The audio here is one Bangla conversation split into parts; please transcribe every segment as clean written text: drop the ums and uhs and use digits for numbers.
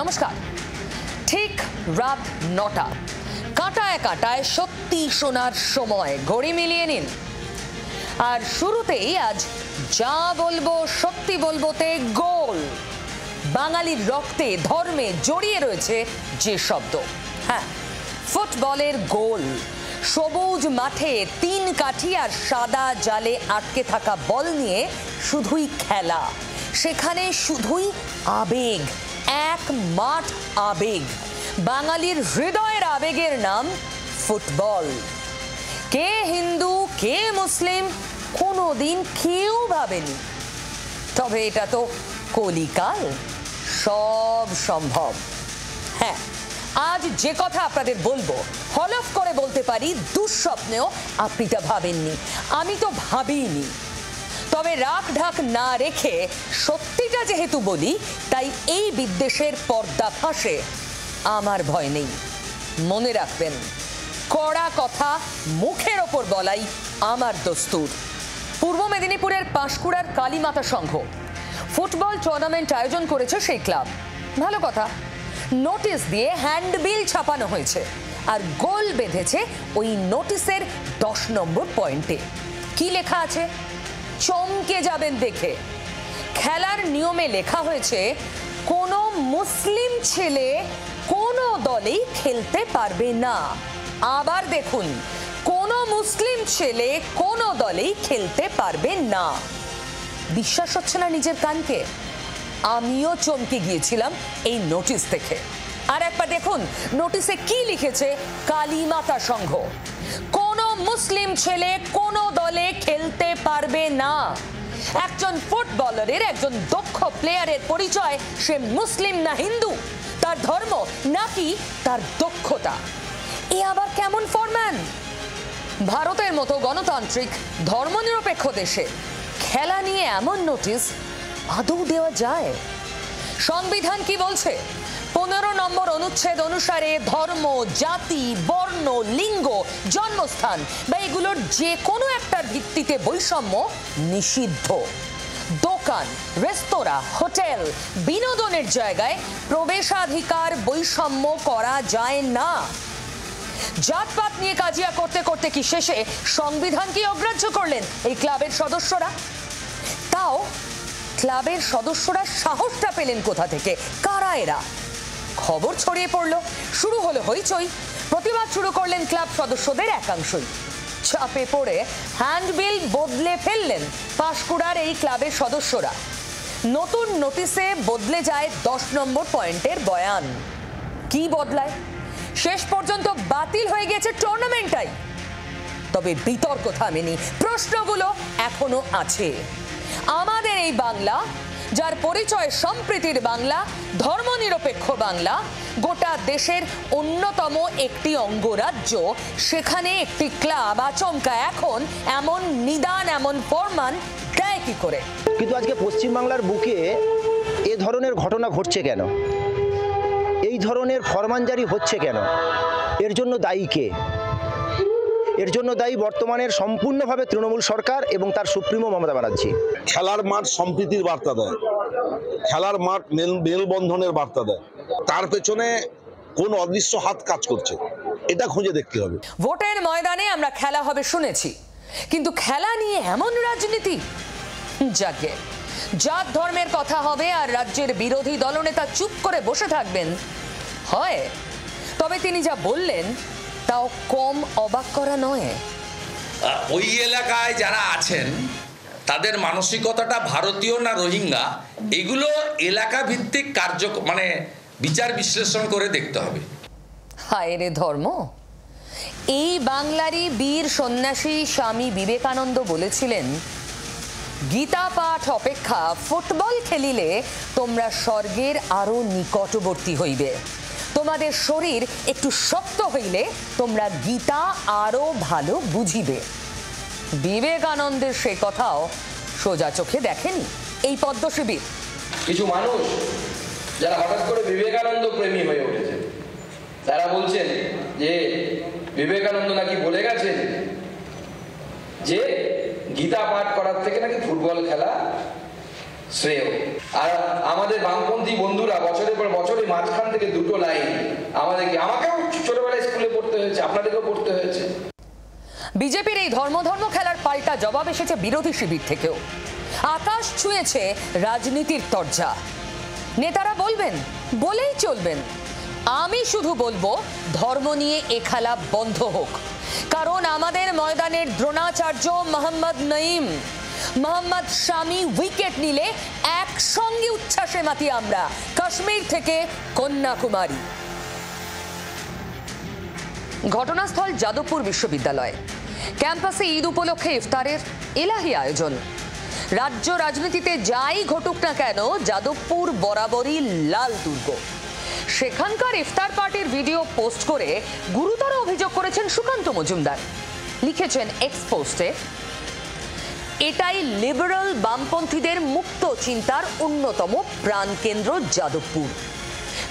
নমস্কার। ঠিক রাত ৯টা, কাঁটায় কাঁটায় সত্যি শোনার সময় ঘড়ি মিলিয়ে নিন। আর শুরুতেই আজ যা বলবো সত্যি বলবোতে গোল। বাঙালির রক্তে ধর্মে জড়িয়ে রয়েছে যে শব্দ, হ্যাঁ, ফুটবলের গোল। সবুজ মাঠে ৩ কাঠি আর সাদা জালে আটকে থাকা বল নিয়ে শুধুই খেলা, সেখানে শুধুই আবেগ, এক মাঠ আবেগ। বাঙালির হৃদয়ের আবেগের নাম ফুটবল। কে হিন্দু কে মুসলিম কোনোদিন কেউ ভাবেনি, তবে এটা তো কলিকাল, সব সম্ভব। হ্যাঁ, আজ যে কথা আপনাদের বলবো হলফ করে বলতে পারি দুঃস্বপ্নেও আপনি তা ভাবেননি, আমি তো ভাবিনি। তবে রাখ ঢাক না রেখে সত্যিটা যেহেতু বলি, তাই এই বিদ্বেষের পর্দা ফাঁসে আমার ভয় নেই। মনে রাখবেন, কড়া কথা মুখের ওপর বলাই আমার দস্তুর। পূর্ব মেদিনীপুরের পাঁশকুড়ার কালীমাতা সংঘ ফুটবল টুর্নামেন্ট আয়োজন করেছে সেই ক্লাব। ভালো কথা, নোটিশ দিয়ে হ্যান্ডবিল ছাপানো হয়েছে আর গোল বেঁধেছে ওই নোটিশের 10 নম্বর পয়েন্টে। কি লেখা আছে চমকে যাবেন দেখে। খেলার নিয়মে লেখা হয়েছে, কোনো মুসলিম ছেলে কোনো দলেই খেলতে পারবে না। আবার দেখুন, কোনো মুসলিম ছেলে কোনো দলেই খেলতে পারবে না। বিশ্বাস হচ্ছে না নিজের কানকে? আমিও চমকে গিয়েছিলাম এই নোটিশ দেখে। আর একবার দেখুন নোটিশে কি লিখেছে কালীমাতা সংঘ, কোনো মুসলিম ছেলে কোনো দলে খেলতে পারবে না। একজন ফুটবলারের, একজন দক্ষ প্লেয়ারের পরিচয় সে মুসলিম না হিন্দু, তার ধর্ম নাকি তার দক্ষতা। এ আবার কেমন ফরম্যান? ভারতের মতো গণতান্ত্রিক ধর্মনিরপেক্ষ দেশে খেলা নিয়ে এমন নোটিশ আদৌ দেওয়া যায়? সংবিধান কি বলছে? 15 নম্বর অনুচ্ছেদ অনুসারে ধর্ম, জাতি, বর্ণ, লিঙ্গ, জন্মস্থান বা এগুলোর যে কোনো একটার ভিত্তিতে বৈষম্য নিষিদ্ধ। দোকান, রেস্তোরাঁ, হোটেল, বিনোদনের জায়গায় প্রবেশাধিকার বৈষম্য করা যায় না। জাতপাত নিয়ে কাজিয়া করতে করতে কি শেষে সংবিধান কি অগ্রাহ্য করলেন এই ক্লাবের সদস্যরা? তাও ক্লাবের সদস্যরা সাহসটা পেলেন কোথা থেকে? কারা এরা? খবর ছড়িয়ে পড়লো, শুরু হলো হইচই। প্রতিবাদ শুরু করলেন ক্লাব সদস্যদের একাংশই। চাপে পড়ে হ্যান্ডবিল বদলে ফেললেন পাঁশকুড়ার এই ক্লাবের সদস্যরা। নতুন নোটিশে বদলে যায় 10 নম্বর পয়েন্টের বয়ান। কি বদলায়? শেষ পর্যন্ত বাতিল হয়ে গেছে টুর্নামেন্টটাই। তবে বিতর্ক থামেনি, প্রশ্নগুলো এখনো আছে। আমাদের এই বাংলা, যার পরিচয় সম্প্রীতির বাংলা, ধর্মনিরপেক্ষ বাংলা, গোটা দেশের অন্যতম একটি অঙ্গরাজ্য, সেখানে একটি ক্লাব আচমকা এখন এমন নিদান, এমন ফরমান দেয় কি করে? কিন্তু আজকে পশ্চিমবাংলার বুকে এ ধরনের ঘটনা ঘটছে কেন? এই ধরনের ফরমান জারি হচ্ছে কেন? এর জন্য দায়ী কে? এর জন্য দায়ী বর্তমানের সম্পূর্ণভাবে তৃণমূল সরকার এবং তার সুপ্রিমো মমতা ব্যানার্জি। খেলার মাঠ সম্প্রীতির বার্তা দেয়, খেলার মাঠ মেলবন্ধনের বার্তা দেয়, তার পেছনে কোন অদৃশ্য হাত কাজ করছে এটা খুঁজে দেখতে হবে। ভোটের ময়দানে আমরা খেলা হবে শুনেছি, কিন্তু খেলা নিয়ে এমন রাজনীতি? যাকে জাত ধর্মের কথা হবে আর রাজ্যের বিরোধী দলনেতা চুপ করে বসে থাকবেন হয়। তবে তিনি যা বললেন তাও কম অবাক করা নয়। ওই এলাকায় যারা আছেন তাদের মানসিকতাটা ভারতীয় না রোহিঙ্গা, এগুলো এলাকা ভিত্তিক মানে বিচার বিশ্লেষণ করে দেখতে হবে। হায় রে ধর্ম! এই বাংলারই বীর সন্ন্যাসী স্বামী বিবেকানন্দ বলেছিলেন, গীতা পাঠ অপেক্ষা ফুটবল খেলিলে তোমরা স্বর্গের আরো নিকটবর্তী হইবে। তোমাদের শরীর একটু শক্ত হইলে তোমরা গীতা আরো ভালো বুঝিবে। বিবেকানন্দের সে কথাও সোজা চোখে দেখেনি এই পদ্ম শিবির। কিছু মানুষ যারা হঠাৎ করে বিবেকানন্দ প্রেমী হয়ে উঠেছে, তারা বলছেন যে বিবেকানন্দ নাকি বলে গেছেন যে গীতা পাঠ করার থেকে নাকি ফুটবল খেলা শ্রেয়। আর আমাদের বামপন্থী বন্ধুরা বছরের পর বছরে মাঝখান থেকে দুটো লাইন আমাকেও ছোটবেলায় স্কুলে পড়তে হয়েছে, আপনাদেরকেও পড়তে হয়েছে। বিজেপির এই ধর্ম খেলার পাল্টা জবাব এসেছে বিরোধী শিবির থেকেও। আকাশ ছুঁয়েছে রাজনীতির তরজা। নেতারা বলবেন, বলেই চলবেন, আমি শুধু বলবো ধর্ম নিয়ে এ খেলা বন্ধ হোক। কারণ আমাদের ময়দানের দ্রোণাচার্য মোহাম্মদ নঈম, মোহাম্মদ শামি উইকেট নিলে একসঙ্গে উচ্ছ্বাসে মাতি আমরা, কাশ্মীর থেকে কন্যাকুমারী। ঘটনাস্থল যাদবপুর বিশ্ববিদ্যালয় ক্যাম্পাসে ঈদ উপলক্ষে ইফতারের এলাহি আয়োজন। রাজ্য রাজনীতিতে যাই ঘটুক না কেন, যাদবপুর বরাবরই লাল দুর্গ। সেখানকার ইফতার পার্টির ভিডিও পোস্ট করে গুরুতর অভিযোগ করেছেন সুকান্ত মজুমদার। লিখেছেন এক্স পোস্টে, এটাই লিবারেল বামপন্থীদের মুক্ত চিন্তার অন্যতম প্রাণকেন্দ্র যাদবপুর।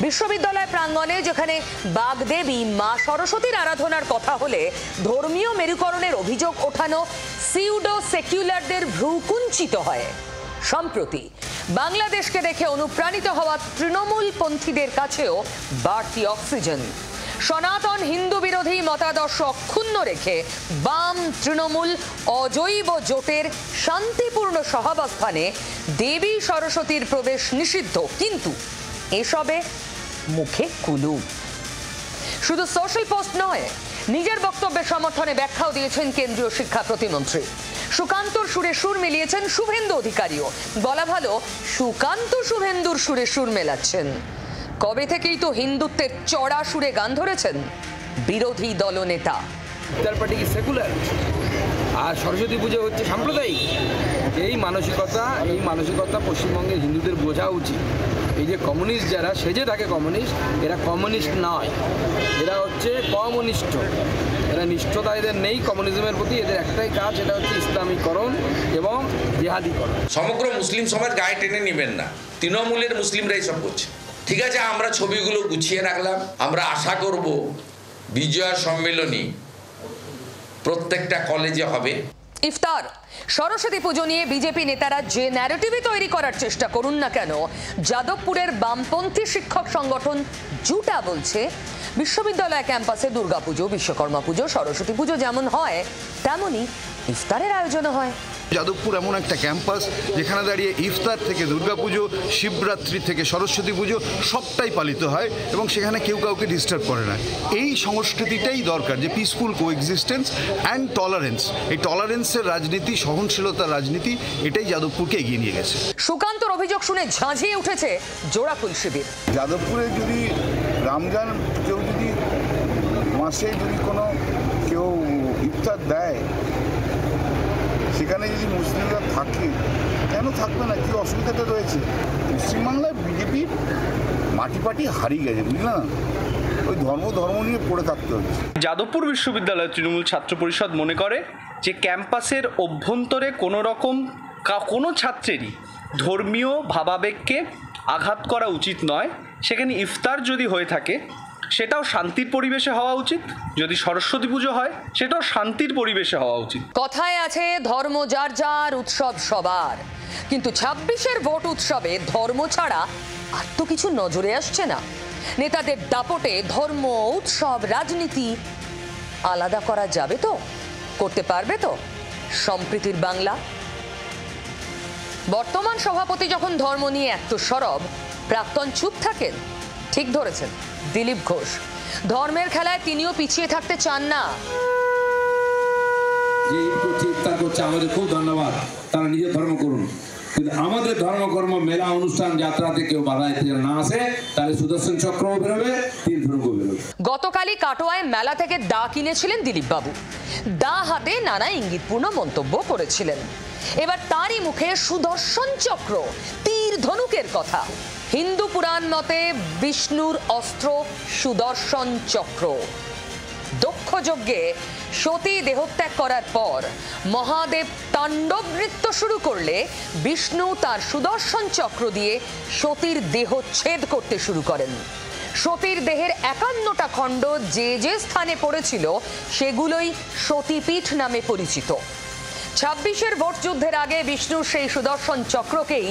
বিশ্ববিদ্যালয় প্রাঙ্গণে যেখানে বাগদেবী মা সরস্বতীর আরাধনার কথা হলে ধর্মীয় মেরুকরণের অভিযোগ ওঠানো সিউডো সেকুলারদের ভ্রু কুঞ্চিত হয়। সম্প্রতি বাংলাদেশকে দেখে অনুপ্রাণিত হওয়া তৃণমূল পন্থীদের কাছেও বাড়তি অক্সিজেন। সনাতন হিন্দু বিরোধী মতাদর্শ অক্ষুণ্ণ রেখে বাম তৃণমূল অজৈব জোটের শান্তিপূর্ণ সহাবস্থানে দেবী সরস্বতীর প্রবেশ নিষিদ্ধ, কিন্তু এসবে মুখে কুলুপ। শুধু সোশ্যাল পোস্ট নয়, নিজের বক্তব্যের সমর্থনে ব্যাখ্যাও দিয়েছেন কেন্দ্রীয় শিক্ষা প্রতিমন্ত্রী। সুকান্তর সুরে সুর মিলিয়েছেন শুভেন্দু অধিকারীও। বলা ভালো, সুকান্ত শুভেন্দুর সুরে সুর মেলাচ্ছেন। কবে থেকেই তো হিন্দুত্বের চড়া সুরে গান ধরেছেন বিরোধী দলনেতা। ইফতার পার্টি কি সেকুলার আর সরস্বতী পুজো হচ্ছে সাম্প্রদায়িক? এই মানসিকতা পশ্চিমবঙ্গের হিন্দুদের বোঝা উচিত। এই যে কমিউনিস্ট যারা সেজে থাকে কমিউনিস্ট, এরা কমিউনিস্ট নয়, এরা হচ্ছে কমিউনিস্ট। এরা নিষ্ঠতা এদের নেই কমিউনিজমের প্রতি। এদের একটাই কাজ, এটা হচ্ছে ইসলামীকরণ এবং জিহাদিকরণ। সমগ্র মুসলিম সমাজ গায়ে টেনে নেবেন না, তৃণমূলের মুসলিমরাই সব করছে। ঠিক আছে, আমরা ছবিগুলো গুছিয়ে রাখলাম। আমরা আশা করব বিজয়া সম্মেলনী প্রত্যেকটা কলেজে হবে। ইফতার সরস্বতী পুজো নিয়ে বিজেপি নেতারা যে ন্যারেটিভই তৈরি করার চেষ্টা করুন না কেন, যাদবপুরের বামপন্থী শিক্ষক সংগঠন জুটা বলছে বিশ্ববিদ্যালয় ক্যাম্পাসে দুর্গাপুজো, বিশ্বকর্মা পুজো, সরস্বতী পুজো যেমন হয় তেমনই ইফতারের আয়োজন হয়। যাদবপুর এমন একটা ক্যাম্পাস যেখানে দাঁড়িয়ে ইফতার থেকে দুর্গাপুজো, শিবরাত্রি থেকে সরস্বতী পুজো সবটাই পালিত হয় এবং সেখানে কেউ কাউকে ডিস্টার্ব করে না। এই সংস্কৃতিটাই দরকার, যে পিসফুল কোএক্সিস্টেন্স অ্যান্ড টলারেন্স। এই টলারেন্সের রাজনীতি, সহনশীলতার রাজনীতি, এটাই যাদবপুরকে এগিয়ে নিয়ে গেছে। সুকান্তর অভিযোগ শুনে ঝাঁঝিয়ে উঠেছে জোড়াফুল শিবির। যাদবপুরে যদি রমজান যদি মাসে যদি কোনো কেউ ইফতার দেয়, সেখানে যদি মুসলিমরা থাকে, কেন থাকবে না? কি অসুবিধাটা রয়েছে? পশ্চিমবাংলায় বিজেপি মাটি হারিয়ে গেছে, বুঝলেন? ওই ধর্ম নিয়ে পড়ে থাকতে হচ্ছে। যাদবপুর বিশ্ববিদ্যালয় তৃণমূল ছাত্র পরিষদ মনে করে যে ক্যাম্পাসের অভ্যন্তরে কোনো ছাত্রেরই ধর্মীয় ভাবাবেগকে আঘাত করা উচিত নয়। সেখানে ইফতার যদি হয়ে থাকে সেটাও শান্তির পরিবেশে হওয়া উচিত। যদি সরস্বতী পুজো হয় সেটাও শান্তির পরিবেশে হওয়া উচিত। কথায় আছে ধর্ম যার যার, উৎসব সবার। কিন্তু 26-এর ভোট উৎসবে ধর্ম ছাড়া আর তো কিছু নজরে আসছে না। নেতাদের দাপটে ধর্ম, উৎসব, রাজনীতি আলাদা করা যাবে তো? করতে পারবে তো সম্প্রীতির বাংলা? বর্তমান সভাপতি যখন ধর্ম নিয়ে এত সরব, প্রাক্তন চুপ থাকেন। ঠিক ধরেছেন দিলীপ ঘোষ। ধর্মের খেলায় তিনিও পিছিয়ে থাকতে চান না। যে ইফতার করছে আমাদের খুব ধন্যবাদ, তারা নিজের ধর্ম করুন, কিন্তু আমাদের ধর্মকর্ম মেলা অনুষ্ঠান যাত্রাতে কেউ বাধা দিতে না আসে, তাহলে সুদর্শন চক্রও বেরোবে, তীর ধনুকও বেরোবে। গতকালই কাটোয়ায় মেলা থেকে দা কিনেছিলেন দিলীপ বাবু। দা হাতে নানা ইঙ্গিতপূর্ণ মন্তব্য করেছিলেন। এবার তারই মুখে সুদর্শন চক্র, তীর ধনুকের কথা। হিন্দু পুরাণ মতে বিষ্ণুর অস্ত্র সুদর্শন চক্র। দক্ষ যজ্ঞে সতী দেহত্যাগ করার পর মহাদেব তাণ্ডব নৃত্য শুরু করলে বিষ্ণু তার সুদর্শন চক্র দিয়ে সতীর দেহ ছেদ করতে শুরু করেন। সতীর দেহের 51টা খণ্ড যে যে স্থানে পড়েছিল সেগুলোই সতীপীঠ নামে পরিচিত। 26-এর ভোট যুদ্ধের আগে বিষ্ণুর সেই সুদর্শন চক্রকেই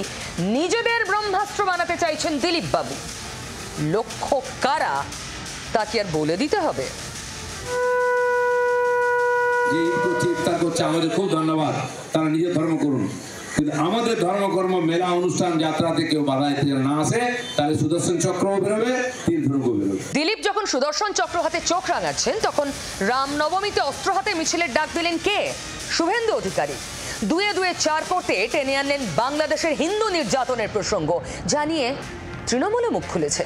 নিজেদের ব্রহ্মাস্ত্র বানাতে চাইছেন দিলীপ বাবু। লক্ষ্য কারা তা কি আর বলে দিতে হবে? যে ঈদ করছে, ইফতার করছে, আমাদের খুব ধন্যবাদ, তারা নিজের ধর্ম করুন। কিন্তু আমাদের ধর্মকর্ম, মেলা, অনুষ্ঠান, যাত্রাতে কেউ বাধা দিতে না আসে, তাহলে সুদর্শন চক্রও বেরোবে, তীর ধনুকও বেরোবে। দিলীপ যখন সুদর্শন চক্র হাতে চোখ রাঙাচ্ছেন, তখন রামনবমীতে অস্ত্র হাতে মিছিলের ডাক দিলেন কে? শুভেন্দু অধিকারী। দুয়ে দুয়ে চার করতে টেনে আনলেন বাংলাদেশের হিন্দু নির্যাতনের প্রসঙ্গ, জানিয়ে তৃণমূলে মুখ খুলেছে।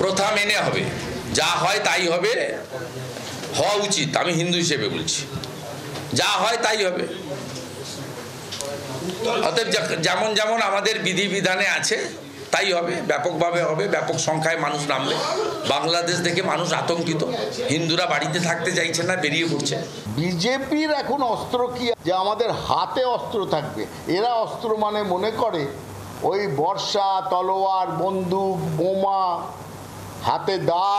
প্রথা মেনে হবে, যা হয় তাই হবে, হওয়া উচিত। আমি হিন্দু হিসেবে বলছি, যা হয় তাই হবে। অতএব যেমন যেমন আমাদের বিধিবিধানে আছে তাই হবে, ব্যাপকভাবে হবে, ব্যাপক সংখ্যায় মানুষ নামবে। বাংলাদেশ দেখে মানুষ আতঙ্কিত, হিন্দুরা বাড়িতে থাকতে চাইছে না, বেরিয়ে পড়ছে। বিজেপির এখন অস্ত্র কি যে আমাদের হাতে অস্ত্র থাকবে? এরা অস্ত্র মানে মনে করে ওই বর্ষা, তলোয়ার, বন্দুক, বোমা, হাতে দা,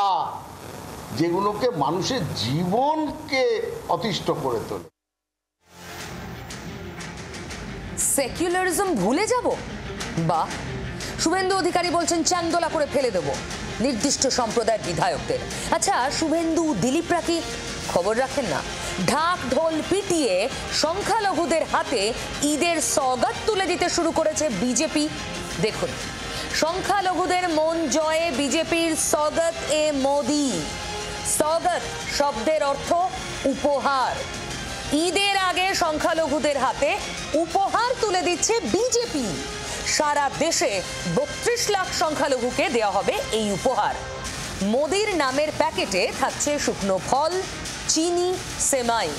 যেগুলোকে মানুষের জীবনকে অতিষ্ঠ করে তোলে। সেকুলারিজম ভুলে যাব? বা শুভেন্দু অধিকারী বলছেন চ্যাংদোলা করে ফেলে দেব নির্দিষ্ট সম্প্রদায়ের বিধায়কদের। আচ্ছা, শুভেন্দু দিলীপরা কি খবর রাখেন না? ঢাক ঢোল পিটিয়ে সংখ্যালঘুদের হাতে ঈদের সওগাত তুলে দিতে শুরু করেছে বিজেপি। দেখুন, সংখ্যালঘুদের মন জয়ে বিজেপির সওগাত এ মোদি। সওগাত শব্দের অর্থ উপহার। ঈদের আগে সংখ্যালঘুদের হাতে উপহার তুলে দিচ্ছে বিজেপি। সারা দেশে 32 লাখ সংখ্যালঘুকে দেওয়া হবে এই উপহার। মোদির নামের প্যাকেটে থাকছে শুকনো ফল, চিনি, সেমাই।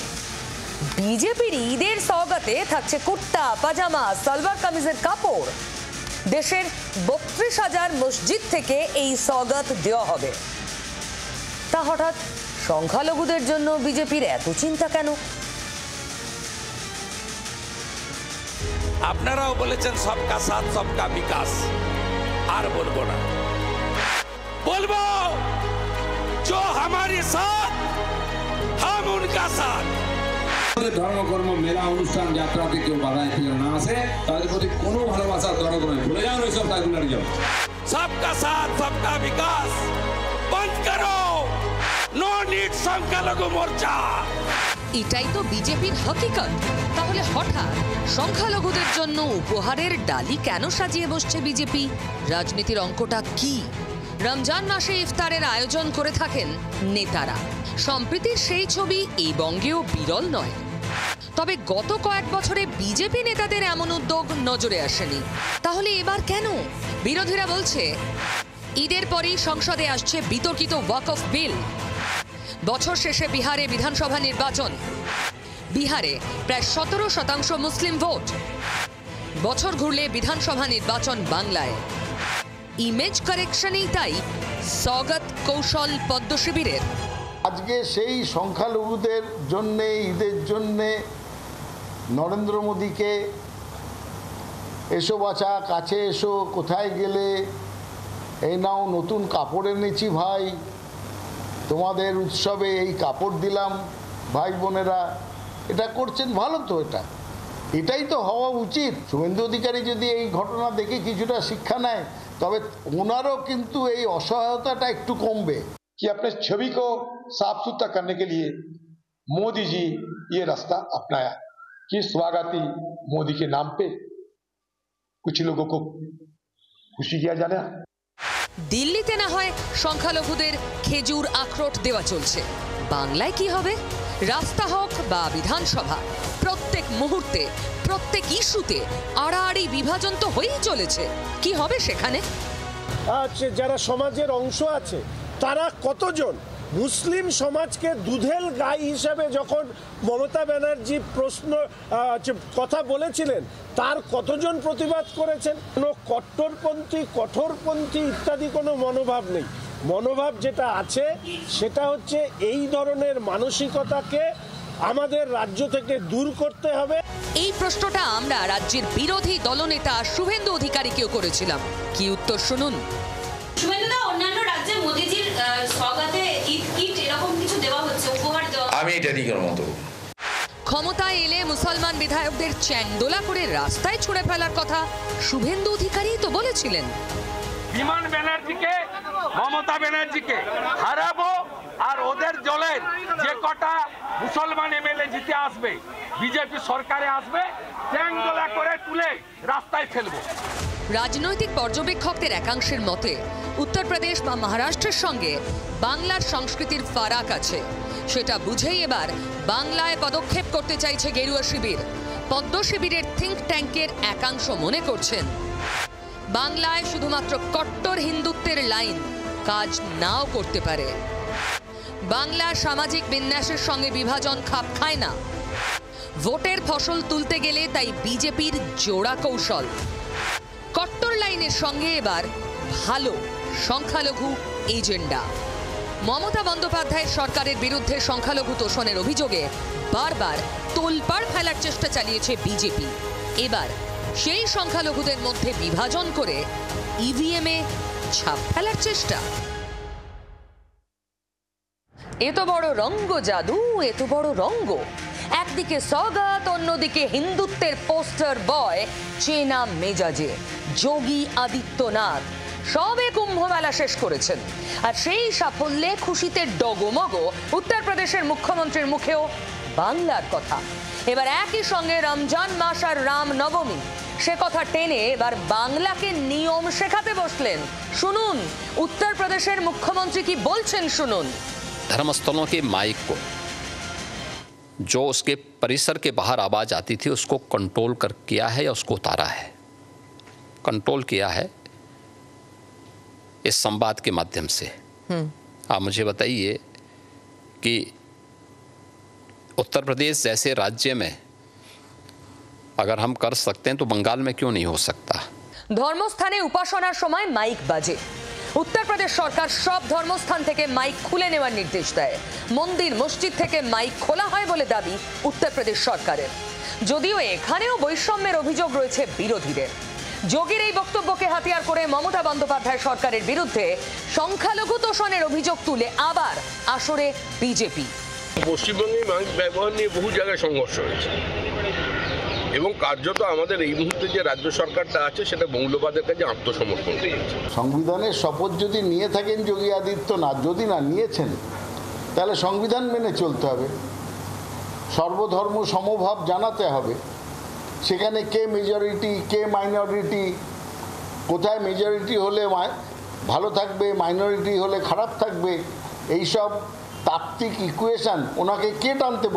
বিজেপির ঈদের সওগাতে থাকছে কুর্তা, পাজামা, সালোয়ার কামিজের কাপড়। দেশের 32,000 মসজিদ থেকে এই সওগাত দেওয়া হবে। তা হঠাৎ সংখ্যালঘুদের জন্য বিজেপির এত চিন্তা কেন? আপনারাও বলেছেন সবকা সাথ সবকা বিকাশ, আর বলবো না, বলবো जो हमारे साथ हम उनका साथ। ধর্মকর্ম, মেলা, অনুষ্ঠান, যাত্রাতে কেউ বাধা দিতে না আসে, তাদের প্রতি কোনো ভালোবাসার দরদ নয়। ভুলে যান ওইসব সেকুলারিজম। सबका साथ सबका विकास बंद करो, नो नीड সংখ্যালঘু মোর্চা। এটাই তো বিজেপির হকিকত। তাহলে হঠাৎ সংখ্যালঘুদের জন্য উপহারের ডালি কেন সাজিয়ে বসছে বিজেপি? রাজনীতির অঙ্কটা কি? রমজান মাসে ইফতারের আয়োজন করে থাকেন নেতারা। সম্প্রীতির সেই ছবি এই বঙ্গেও বিরল নয়। তবে গত কয়েক বছরে বিজেপি নেতাদের এমন উদ্যোগ নজরে আসেনি। তাহলে এবার কেন? বিরোধীরা বলছে ঈদের পরেই সংসদে আসছে বিতর্কিত ওয়াকফ বিল। বছর শেষে বিহারে বিধানসভা নির্বাচন। বিহারে প্রায় 17% মুসলিম ভোট। বছর ঘুরলে বিধানসভা নির্বাচন বাংলায়। ইমেজ কারেকশনই তাই সওগাত কৌশল পদ্ম শিবিরের। আজকে সেই সংখ্যালঘুদের জন্যে, ঈদের জন্যে নরেন্দ্র মোদীকে এসো বাছা, কাছে এসো, কোথায় গেলে, এই নাও নতুন কাপড় এনেছি ভাই, তোমাদের উৎসবে এই কাপড় দিলাম ভাই বোনেরা, এটা করছেন ভালো তো। এটাই তো হওয়া উচিত। শুভেন্দু অধিকারী যদি এই ঘটনা দেখে কিছুটা শিক্ষা নেয়, তবে ওনারও কিন্তু এই অসহায়তাটা একটু কমবে। कि अपने छवि को साफ सुथरा करने के लिए मोदी जी ये रास्ता अपनाया कि स्वागती मोदी के नाम पे कुछ लोगों को खुशी किया जाना। দিল্লিতে না হয় সংখ্যালঘুদের খেজুর আখরোট দেওয়া চলছে, বাংলায় কি হবে? রাস্তা হোক বা বিধানসভা, প্রত্যেক মুহূর্তে, প্রত্যেক ইস্যুতে আড়াআড়ি বিভাজন তো হয়েই চলেছে। কি হবে সেখানে? যারা সমাজের অংশ আছে তারা কতজন মুসলিম সমাজকে দুধেল গাই হিসেবে যখন মমতা ব্যানার্জি কথা বলেছিলেন, তার কতজন প্রতিবাদ করেছেন? কোনো কট্টরপন্থী, কঠোরপন্থী ইত্যাদি কোনো মনোভাব নেই। মনোভাব যেটা আছে সেটা হচ্ছে এই ধরনের মানসিকতাকে আমাদের রাজ্য থেকে দূর করতে হবে। এই প্রশ্নটা আমরা রাজ্যের বিরোধী দলনেতা শুভেন্দু অধিকারীকেও করেছিলাম। কি উত্তর শুনুন। শুভেন্দু, অন্যান্য রাজ্যে মোদিজির স্বাগতে ঈদ কিট এরকম কিছু দেওয়া হচ্ছে, উপহার দেওয়া, আমি এটা নিয়ে মতো ক্ষমতায় এলে মুসলমান বিধায়কদের চ্যাংদোলা করে রাস্তায় ছুঁড়ে ফেলার কথা শুভেন্দু অধিকারী তো বলেছিলেন। বিমান ব্যানার্জিকে, মমতা ব্যানার্জিকে হারাবো, আর ওদের দলের যে কটা মুসলমান এমএলএ জিতে আসবে, বিজেপি সরকারে আসবে, চ্যাংদোলা করে তুলে রাস্তায় ফেলবো। রাজনৈতিক পর্যবেক্ষকদের একাংশের মতে উত্তরপ্রদেশ বা মহারাষ্ট্রের সঙ্গে বাংলার সংস্কৃতির ফারাক আছে। সেটা বুঝেই এবার বাংলায় পদক্ষেপ করতে চাইছে গেরুয়া শিবির। পদ্ম শিবিরের থিঙ্ক ট্যাঙ্কের একাংশ মনে করছেন বাংলায় শুধুমাত্র কট্টর হিন্দুত্বের লাইন কাজ নাও করতে পারে। বাংলার সামাজিক বিন্যাসের সঙ্গে বিভাজন খাপ খায় না। ভোটের ফসল তুলতে গেলে তাই বিজেপির জোড়া কৌশল। কট্টর লাইনের সঙ্গে এবার ভালো সংখ্যালঘু এজেন্ডা। মমতা বন্দ্যোপাধ্যায়ের সরকারের বিরুদ্ধে সংখ্যালঘু তোষণের অভিযোগে বারবার তোলপাড় ফেলার চেষ্টা চালিয়েছে বিজেপি। এবার সেই সংখ্যালঘুদের মধ্যে বিভাজন করে ইভিএমে ছাপ ফেলার চেষ্টা। এত বড় রঙ্গ জাদু, এত বড় রঙ্গ। একদিকে সওগাত, অন্যদিকে হিন্দুত্বের পোস্টার বয় চেনা মেজাজে যোগী আদিত্যনাথ সবে কুম্ভ মেলা শেষ করেছেন। আর সেই সাফল্যে খুশিতে ডগমগ উত্তরপ্রদেশের মুখ্যমন্ত্রীর মুখেও বাংলার কথা। এবার একই সঙ্গে রমজান মাস আর রাম নবমী, সে কথা টেনে এবার বাংলাকে নিয়ম শেখাতে বসলেন। শুনুন উত্তরপ্রদেশের মুখ্যমন্ত্রী কি বলছেন, শুনুন। धर्मस्थलों के माइक को, जो उसके परिसर के बाहर आवाज़ आती थी, उसको कंट्रोल कर किया है या उसको उतारा है? कंट्रोल किया है इस संवाद के माध्यम से। आप मुझे बताइए कि उत्तर प्रदेश जैसे राज्य में अगर हम कर सकते हैं तो बंगाल में क्यों नहीं हो सकता? ধর্মস্থানে উপাসনার সময় মাইক বাজে। উত্তরপ্রদেশ সরকার সব ধর্মস্থান থেকে মাইক খুলে নেওয়ার নির্দেশ দেয়। মন্দির মসজিদ থেকে মাইক খোলা হয় বলে দাবি উত্তরপ্রদেশ সরকারের। যদিও এখানেও বৈষম্যের অভিযোগ রয়েছে বিরোধীদের। যোগীর এই বক্তব্যকে হাতিয়ার করে মমতা বন্দ্যোপাধ্যায় সরকারের বিরুদ্ধে সংখ্যালঘু তোষণের অভিযোগ তুলে আবার আসরে বিজেপি। পশ্চিমবঙ্গে মাইক ব্যবহার নিয়ে বহু জায়গায় সংঘর্ষ হয়েছে এবং কার্যত আমাদের এই মুহূর্তে যে রাজ্য সরকারটা আছে সেটা মৌলবাদের কাছে আত্মসমর্পণ করেছে। সংবিধানের শপথ যদি নিয়ে থাকেন যোগী আদিত্যনাথ, যদি না নিয়েছেন তাহলে সংবিধান মেনে চলতে হবে, সর্বধর্ম সমভাব জানাতে হবে। সেখানে কে মেজরিটি কে মাইনরিটি, কোথায় মেজরিটি হলে ভালো থাকবে, মাইনরিটি হলে খারাপ থাকবে, এইসব তাত্ত্বিক ইকুয়েশন ওনাকে কে টানতে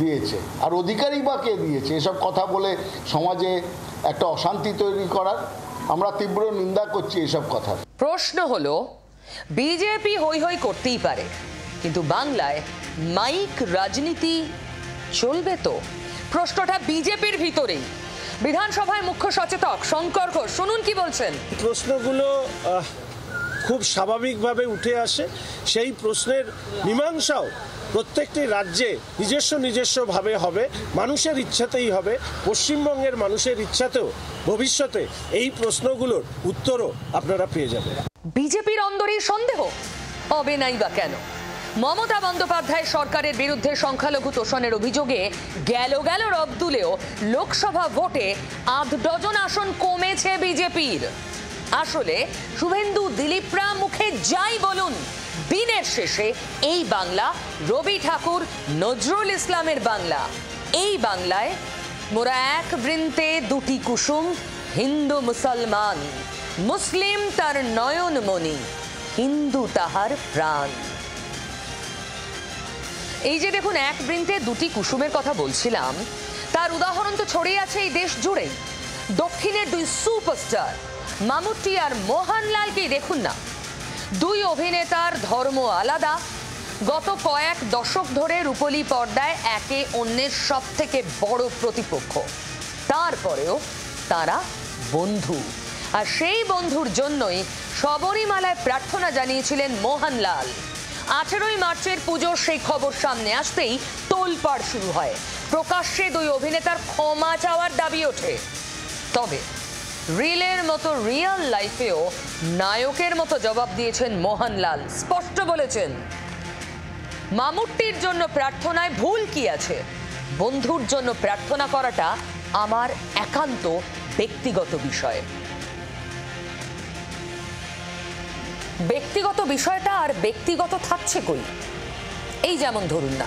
দিয়েছে, আর অধিকারই বা কে দিয়েছে এসব কথা বলে সমাজে একটা অশান্তি তৈরি করার? আমরা তীব্র নিন্দা করছি এসব কথা। প্রশ্ন হলো, বিজেপি হই হই করতেই পারে, কিন্তু বাংলায় মাইক রাজনীতি চলবে তো? প্রশ্নটা বিজেপির ভিতরেই। বিধানসভায় মুখ্য সচেতক শঙ্কর ঘোষ, শুনুন কি বলছেন। প্রশ্নগুলো খুব স্বাভাবিকভাবে উঠে আসে। সেই প্রশ্নের মীমাংসাও প্রত্যেকটি রাজ্যে নিজস্বভাবে হবে, মানুষের ইচ্ছাতেই হবে। পশ্চিমবঙ্গের মানুষের ইচ্ছাতেও ভবিষ্যতে এই প্রশ্নগুলোর উত্তরও আপনারা পেয়ে যাবেন। বিজেপির অন্দরেই সন্দেহ হবে নাই বা কেন? মমতা বন্দ্যোপাধ্যায় সরকারের বিরুদ্ধে সংখ্যালঘু তোষণের অভিযোগে গেল রব তুলেও লোকসভা ভোটে 8 ডজন আসন কমেছে বিজেপির। আসলে শুভেন্দু দিলীপরা মুখে যাই বলুন, দিনের শেষে এই বাংলা রবি ঠাকুর, নজরুল ইসলামের বাংলা। এই বাংলায় মোরা এক বৃন্তে দুটি কুসুম, হিন্দু মুসলমান, মুসলিম তার নয়নমণি, হিন্দু তাহার প্রাণ। এই যে দেখুন, এক বৃন্তে দুটি কুসুমের কথা বলছিলাম, তার উদাহরণ তো ছড়িয়ে আছে এই দেশ জুড়েই। দক্ষিণের দুই সুপারস্টার মামুট্টি আর মোহনলালকেই দেখুন না, দুই অভিনেতার ধর্ম আলাদা, গত কয়েক দশক ধরে রূপলী পর্দায় একে অন্যের সব থেকে বড় প্রতিপক্ষ। তারপরেও তারা বন্ধু, আর সেই বন্ধুর জন্যই শবরীমালায় প্রার্থনা জানিয়েছিলেন মোহনলাল। 18ই মার্চের পুজোর সেই খবর সামনে আসতেই তোলপাড় শুরু হয়। প্রকাশ্যে দুই অভিনেতার ক্ষমা চাওয়ার দাবি ওঠে। তবে রিলের মতো রিয়েল লাইফেও নায়কের মতো জবাব দিয়েছেন মোহনলাল। স্পষ্ট বলেছেন, মামুট্টির জন্য প্রার্থনায় ভুল কি আছে? বন্ধুর জন্য প্রার্থনা করাটা আমার একান্ত ব্যক্তিগত বিষয়। ব্যক্তিগত বিষয়টা আর ব্যক্তিগত থাকছে কই? এই যেমন ধরুন না,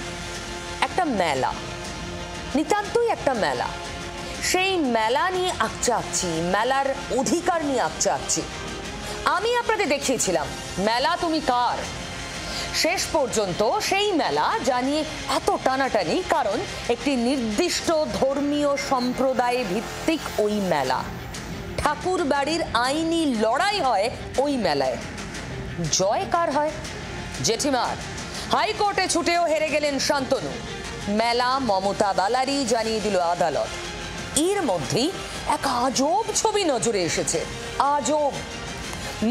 একটা মেলা, নিতান্তই একটা মেলা, সেই মেলা নিয়ে আকচা আঁকছি, মেলার অধিকার নিয়ে আকচা আঁকছি। আমি আপনাদের দেখিয়েছিলাম মেলা তুমি কার। শেষ পর্যন্ত সেই মেলা জানিয়ে এত টানাটানি, কারণ একটি নির্দিষ্ট ধর্মীয় সম্প্রদায় ভিত্তিক ওই মেলা। ঠাকুর বাড়ির আইনি লড়াই হয় ওই মেলায়। জয় কার হয়? জেঠিমার। হাইকোর্টে ছুটেও হেরে গেলেন শান্তনু। মেলা মমতা বালারই জানিয়ে দিল আদালত। এর মধ্যেই এক আজব ছবি নজরে এসেছে। আজব,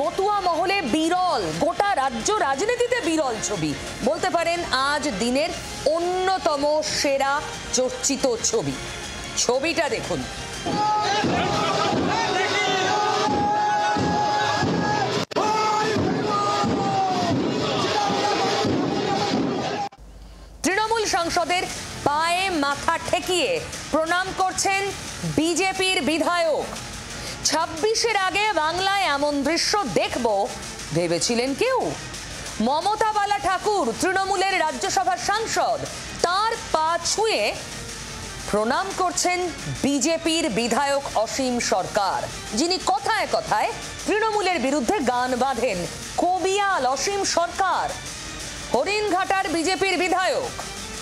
মতুয়া মহলে বিরল, গোটা রাজ্য রাজনীতিতে বিরল ছবি। বলতে পারেন আজ দিনের অন্যতম সেরা চর্চিত ছবি। ছবিটা দেখুন। তৃণমূল সাংসদের পায়ে মাথা ঠেকিয়ে প্রণাম করছেন বিজেপির বিধায়ক। 26-এর আগে বাংলায় এমন দৃশ্য দেখব ভেবেছিলেন কেউ? মমতা বালা ঠাকুর, তৃণমূলের রাজ্যসভার সাংসদ, তার পা ছুঁয়ে প্রণাম করছেন বিজেপির বিধায়ক অসীম সরকার, যিনি কথায় কথায় তৃণমূলের বিরুদ্ধে গান বাঁধেন। কবিয়াল অসীম সরকার, হরিণঘাটার বিজেপির বিধায়ক,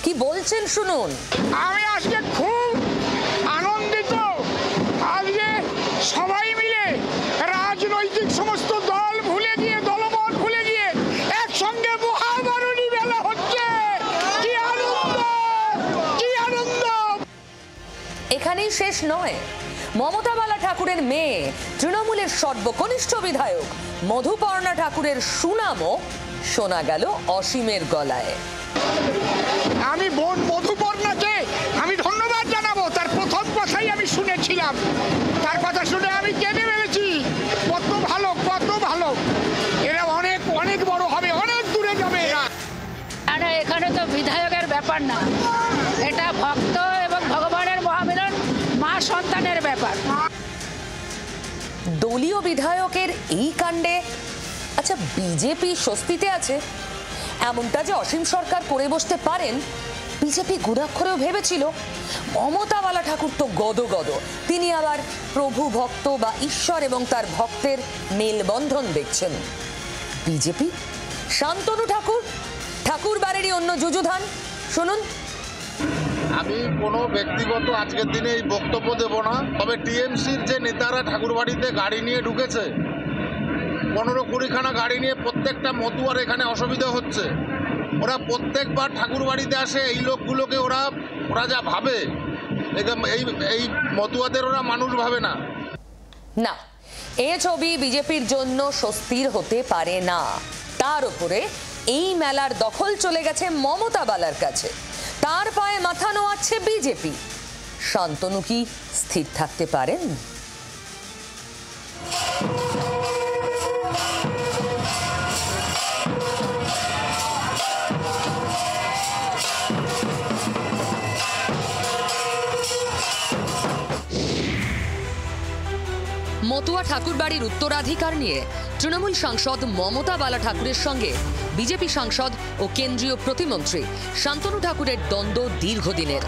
কি বলছেন শুনুন। আমি আজকে খুব আনন্দিত। আজকে সবাই মিলে রাজনৈতিক সমস্ত দল ভুলে গিয়ে, দলমত ভুলে গিয়ে একসঙ্গে মহাবারণী মেলা হচ্ছে। কি আনন্দ, কি আনন্দ! এখানেই শেষ নয়। মমতা বালা ঠাকুরের মেয়ে, তৃণমূলের সর্বকনিষ্ঠ বিধায়ক মধুপর্ণা ঠাকুরের সুনামও শোনা গেল অসীমের গলায়। আমি বোন মধুপর্ণাকে আমি ধন্যবাদ জানাবো। তার প্রথম কথাই আমি শুনেছিলাম, তার কথা শুনে আমি কেঁদে ফেলেছি। কত ভালো, কত ভালো। এরা অনেক অনেক বড় হবে, অনেক দূরে যাবে এরা। আরে এখানে তো বিধায়কের ব্যাপার না, এটা ভক্ত এবং ভগবানের মহামিলন, মা সন্তানের ব্যাপার। দলীয় বিধায়কের এই কাণ্ডে আচ্ছা বিজেপি স্বস্তিতে আছে? এমনটা যে অসীম সরকার করে বসতে পারেন, বিজেপি গুণাক্ষরেও ভেবেছিল। মমতা বালা ঠাকুর তো গদগদ। তিনি আবার প্রভু ভক্ত বা ঈশ্বর এবং তার ভক্তের মেলবন্ধন দেখছেন। বিজেপি, শান্তনু ঠাকুর, ঠাকুর বাড়িরই অন্য যুযুধান। শুনুন। আমি কোনো ব্যক্তিগত আজকের দিনে এই বক্তব্য দেব না, তবে টিএমসির যে নেতারা ঠাকুর বাড়িতে গাড়ি নিয়ে ঢুকেছে, 15-20খানা গাড়ি নিয়ে, প্রত্যেকটা মতুয়ার এখানে অসুবিধা হচ্ছে। ওরা প্রত্যেকবার ঠাকুর বাড়িতে আসে, এই লোকগুলোকে ওরা যা ভাবে, এই মতুয়াদের ওরা মানুষ ভাবে না। না, এ ছবি বিজেপির জন্য স্বস্তির হতে পারে না। তার উপরে এই মেলার দখল চলে গেছে মমতা বালার কাছে। তার পায়ে মাথা নোয়াচ্ছে বিজেপি। শান্তনু কি স্থির থাকতে পারেন? মতুয়া ঠাকুরবাড়ির উত্তরাধিকার নিয়ে তৃণমূল সাংসদ মমতা বালা ঠাকুরের সঙ্গে বিজেপি সাংসদ ও কেন্দ্রীয় প্রতিমন্ত্রী শান্তনু ঠাকুরের দ্বন্দ্ব দীর্ঘদিনের।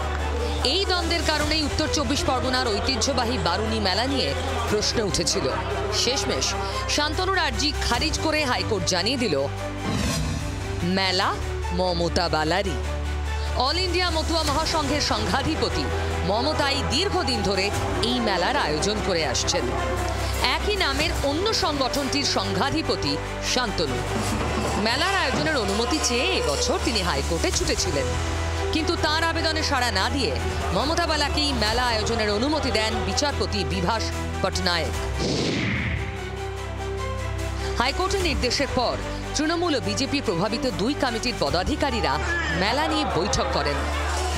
এই দ্বন্দ্বের কারণেই উত্তর 24 পরগনার ঐতিহ্যবাহী বারুণী মেলা নিয়ে প্রশ্ন উঠেছিল। শেষমেশ শান্তনুর আর্জি খারিজ করে হাইকোর্ট জানিয়ে দিল মেলা মমতা বালারই। অল ইন্ডিয়া মতুয়া মহাসংঘের সংঘাধিপতি মমতাই দীর্ঘদিন ধরে এই মেলার আয়োজন করে আসছেন। একই নামের অন্য সংগঠনটির সংঘাধিপতি শান্তনু। মেলার আয়োজনের অনুমতি চেয়ে এবছর তিনি হাইকোর্টে ছুটেছিলেন, কিন্তু তার আবেদনে সাড়া না দিয়ে মমতা বালাকেই মেলা আয়োজনের অনুমতি দেন বিচারপতি বিভাস পটনায়ক। হাইকোর্টের নির্দেশের পর তৃণমূল ও বিজেপি প্রভাবিত দুই কমিটির পদাধিকারীরা মেলা নিয়ে বৈঠক করেন।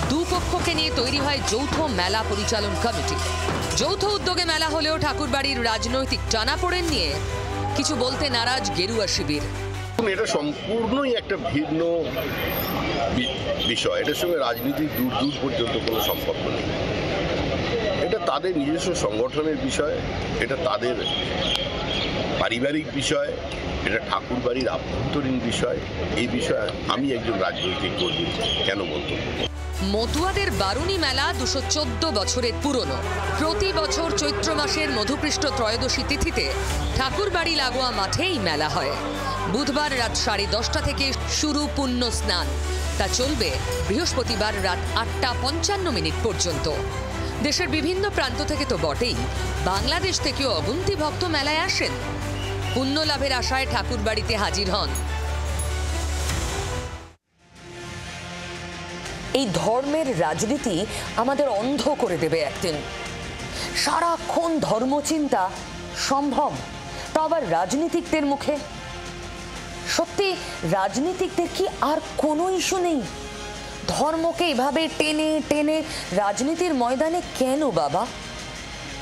দুপক্ষকে নিয়ে তৈরি হয় যৌথ মেলা পরিচালন কমিটি। যৌথ উদ্যোগে মেলা হলেও ঠাকুরবাড়ির রাজনৈতিক টানাপোড়েন নিয়ে কিছু বলতে নারাজ গেরুয়া শিবির। এটা সম্পূর্ণই একটা ভিন্ন বিষয়, এটার সঙ্গে রাজনীতির দূর দূর পর্যন্ত কোনো সম্পর্ক নেই। এটা তাদের নিজস্ব সংগঠনের বিষয়, এটা তাদের পারিবারিক বিষয়, এটা ঠাকুর বাড়ির আভ্যন্তরীণ বিষয়। এই বিষয়ে আমি একজন রাজনৈতিক কর্মী কেন বলতো? মতুয়াদের বারুণী মেলা 214 বছরের পুরনো। প্রতি বছর চৈত্র মাসের মধুপৃষ্ঠ ত্রয়োদশী তিথিতে ঠাকুরবাড়ি লাগোয়া মাঠে এই মেলা হয়। বুধবার রাত 10:30 থেকে শুরু পুণ্য স্নান, তা চলবে বৃহস্পতিবার রাত 8:55 পর্যন্ত। দেশের বিভিন্ন প্রান্ত থেকে তো বটেই, বাংলাদেশ থেকেও অগুন্তি ভক্ত মেলায় আসেন। পুণ্য লাভের আশায় ঠাকুরবাড়িতে হাজির হন। এই ধর্মের রাজনীতি আমাদের অন্ধ করে দেবে একদিন। সারাক্ষণ ধর্মচিন্তা সম্ভব, তা আবার রাজনীতিকদের মুখে। সত্যি রাজনীতিকদের কি আর কোনো ইস্যু নেই? ধর্মকে এভাবে টেনে টেনে রাজনীতির ময়দানে কেন বাবা?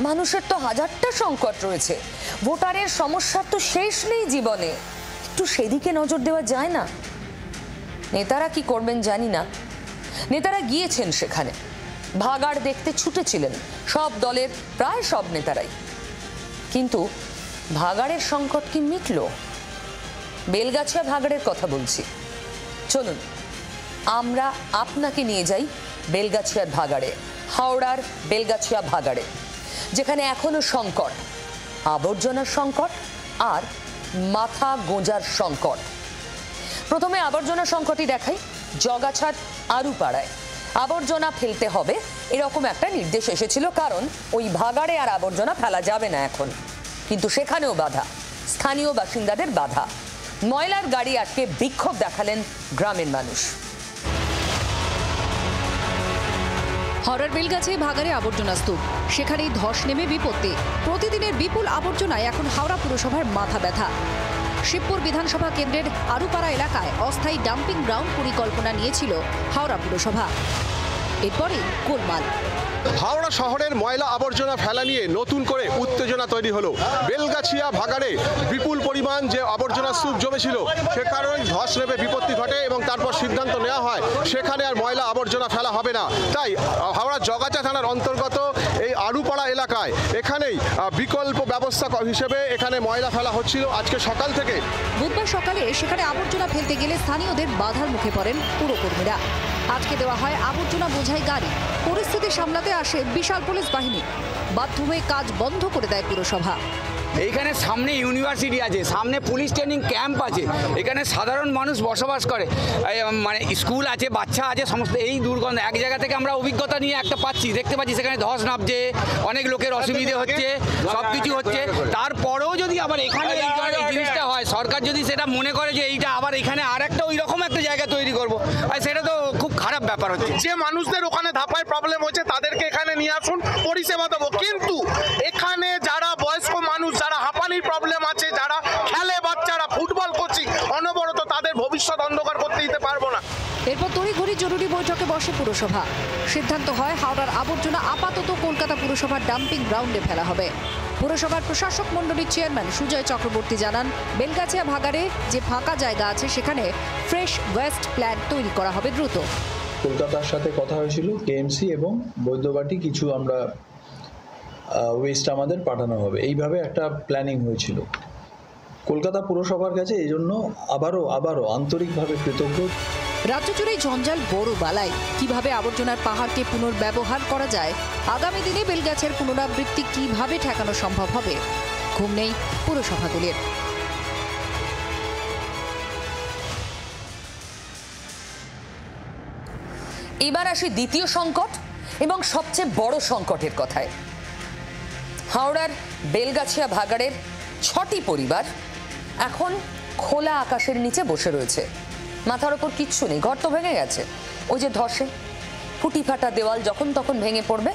মানুষের তো হাজারটা সংকট রয়েছে, ভোটারের সমস্যার তো শেষ নেই জীবনে। একটু সেদিকে নজর দেওয়া যায় না? নেতারা কি করবেন জানি না, নেতারা গিয়েছেন সেখানে, ভাগাড় দেখতে ছুটেছিলেন সব দলের প্রায় সব নেতারাই, কিন্তু ভাগাড়ের সংকট কি মিটল? বেলগাছিয়া ভাগাড়ের কথা বলছি। চলুন আমরা আপনাকে নিয়ে যাই বেলগাছিয়ার ভাগাড়ে, হাওড়ার বেলগাছিয়া ভাগাড়ে, যেখানে এখনো সংকট, আবর্জনার সংকট আর মাথা গোঁজার সংকট। প্রথমে আবর্জনা সংকটই দেখাই। জগাছার আরুপাড়ায় আবর্জনা ফেলতে হবে এরকম একটা নির্দেশ এসেছিল, কারণ ওই ভাগাড়ে আর আবর্জনা ফেলা যাবে না এখন। কিন্তু সেখানেও বাধা, স্থানীয় বাসিন্দাদের বাধা। ময়লার গাড়ি আটকে বিক্ষোভ দেখালেন গ্রামের মানুষ। হাওড়ার বেলগাছি ভাগাড়ে আবর্জনা স্তূপ, সেখানেই ধস নেমে বিপত্তি। প্রতিদিনের বিপুল আবর্জনায় এখন হাওড়া পুরসভার মাথা ব্যথা। শিবপুর বিধানসভা কেন্দ্রের আরুপাড়া এলাকায় অস্থায়ী ডাম্পিং গ্রাউন্ড পরিকল্পনা নিয়েছিল হাওড়া পুরসভা, এরপরে গোলমাল। হাওড়া শহরের ময়লা আবর্জনা ফেলা নিয়ে নতুন করে উত্তেজনা তৈরি হলো। বেলগাছিয়া ভাগাড়ে বিপুল পরিমাণ যে আবর্জনা স্তূপ জমেছিল সে কারণে ধস নেমে বিপত্তি ঘটে এবং তারপর সিদ্ধান্ত নেওয়া হয় সেখানে আর ময়লা আবর্জনা ফেলা হবে না। তাই হাওড়া জগাছা থানার অন্তর্গত এই আরুপাড়া এলাকায় এখানেই বিকল্প ব্যবস্থা হিসেবে এখানে ময়লা ফেলা হচ্ছিল আজকে সকাল থেকে। বুধবার সকালে সেখানে আবর্জনা ফেলতে গেলে স্থানীয়দের বাধার মুখে পড়েন পুরকর্মীরা। আজকে দেওয়া হয় আবর্জনা বোঝাই গাড়ি। পরিস্থিতি সামলাতে আসে বিশাল পুলিশ বাহিনী। বাধ্য হয়ে কাজ বন্ধ করে দেয় পুরসভা। এইখানে সামনে ইউনিভার্সিটি আছে, সামনে পুলিশ ট্রেনিং ক্যাম্প আছে, এখানে সাধারণ মানুষ বসবাস করে, মানে স্কুল আছে, বাচ্চা আছে, সমস্ত এই দুর্গন্ধ এক জায়গা থেকে আমরা অভিজ্ঞতা নিয়ে একটা পাচ্ছি, দেখতে পাচ্ছি সেখানে ধস নামছে, অনেক লোকের অসুবিধে হচ্ছে, সব কিছু হচ্ছে। তারপরেও যদি আবার এখানে এই জিনিসটা হয়, সরকার যদি সেটা মনে করে যে এইটা আবার এখানে আর একটা ওই রকম একটা জায়গা তৈরি করবো, আর সেটা তো খুব খারাপ ব্যাপার হচ্ছে। যে মানুষদের ওখানে ধাপায় প্রবলেম হচ্ছে তাদেরকে এখানে নিয়ে আসুন, পরিষেবা দেবো। কিন্তু এখানে যারা বয়স্ক মানুষ, যারা হাঁপানির প্রবলেম আছে, যারা খেলে, বাচ্চারা ফুটবল কোচিং, অনবরত তাদের ভবিষ্যৎ অন্ধকার করতে দিতে পারবো না। এরপর তড়িঘড়ি জরুরি বৈঠকে বসে পুরসভা। সিদ্ধান্ত হয় হাওড়ার আবর্জনা আপাতত কলকাতা পুরসভার ডাম্পিং গ্রাউন্ডে ফেলা হবে। পুরসভার প্রশাসক মণ্ডলীর চেয়ারম্যান সুজয় চক্রবর্তী জানান, বেলগাছিয়া ভাগাড়ে যে ফাঁকা জায়গা আছে সেখানে ফ্রেশ ওয়েস্ট প্ল্যান্ট তৈরি করা হবে দ্রুত। কলকাতার সাথে কথা হয়েছিল, কেএমসি এবং বৈদ্যবাটি কিছু আমরা ওয়েস্ট আমাদের পাঠানো হবে, এইভাবে একটা প্ল্যানিং হয়েছিল। কলকাতা পুরসভার কাছে এই জন্য আবারও আন্তরিকভাবে কৃতজ্ঞ। রাজ্য জুড়ে জঞ্জাল বড় বালাই। কিভাবে আবর্জনার পাহাড়কে পুনর্ব্যবহার করা যায়, আগামী দিনে বেলগাছিয়ার পুনরাবৃত্তি কিভাবে ঠেকানো সম্ভব হবে, ঘুম নেই পুরসভাগুলির। এবার আসি দ্বিতীয় সংকট এবং সবচেয়ে বড় সংকটের কথায়। হাওড়ার বেলগাছিয়া ভাগাড়ের 6টি পরিবার এখন খোলা আকাশের নিচে বসে রয়েছে। মাথার ওপর কিচ্ছু নেই, ঘর তো ভেঙে গেছে। ওই যে ধসে ফুটি ফাটা দেওয়াল যখন তখন ভেঙে পড়বে,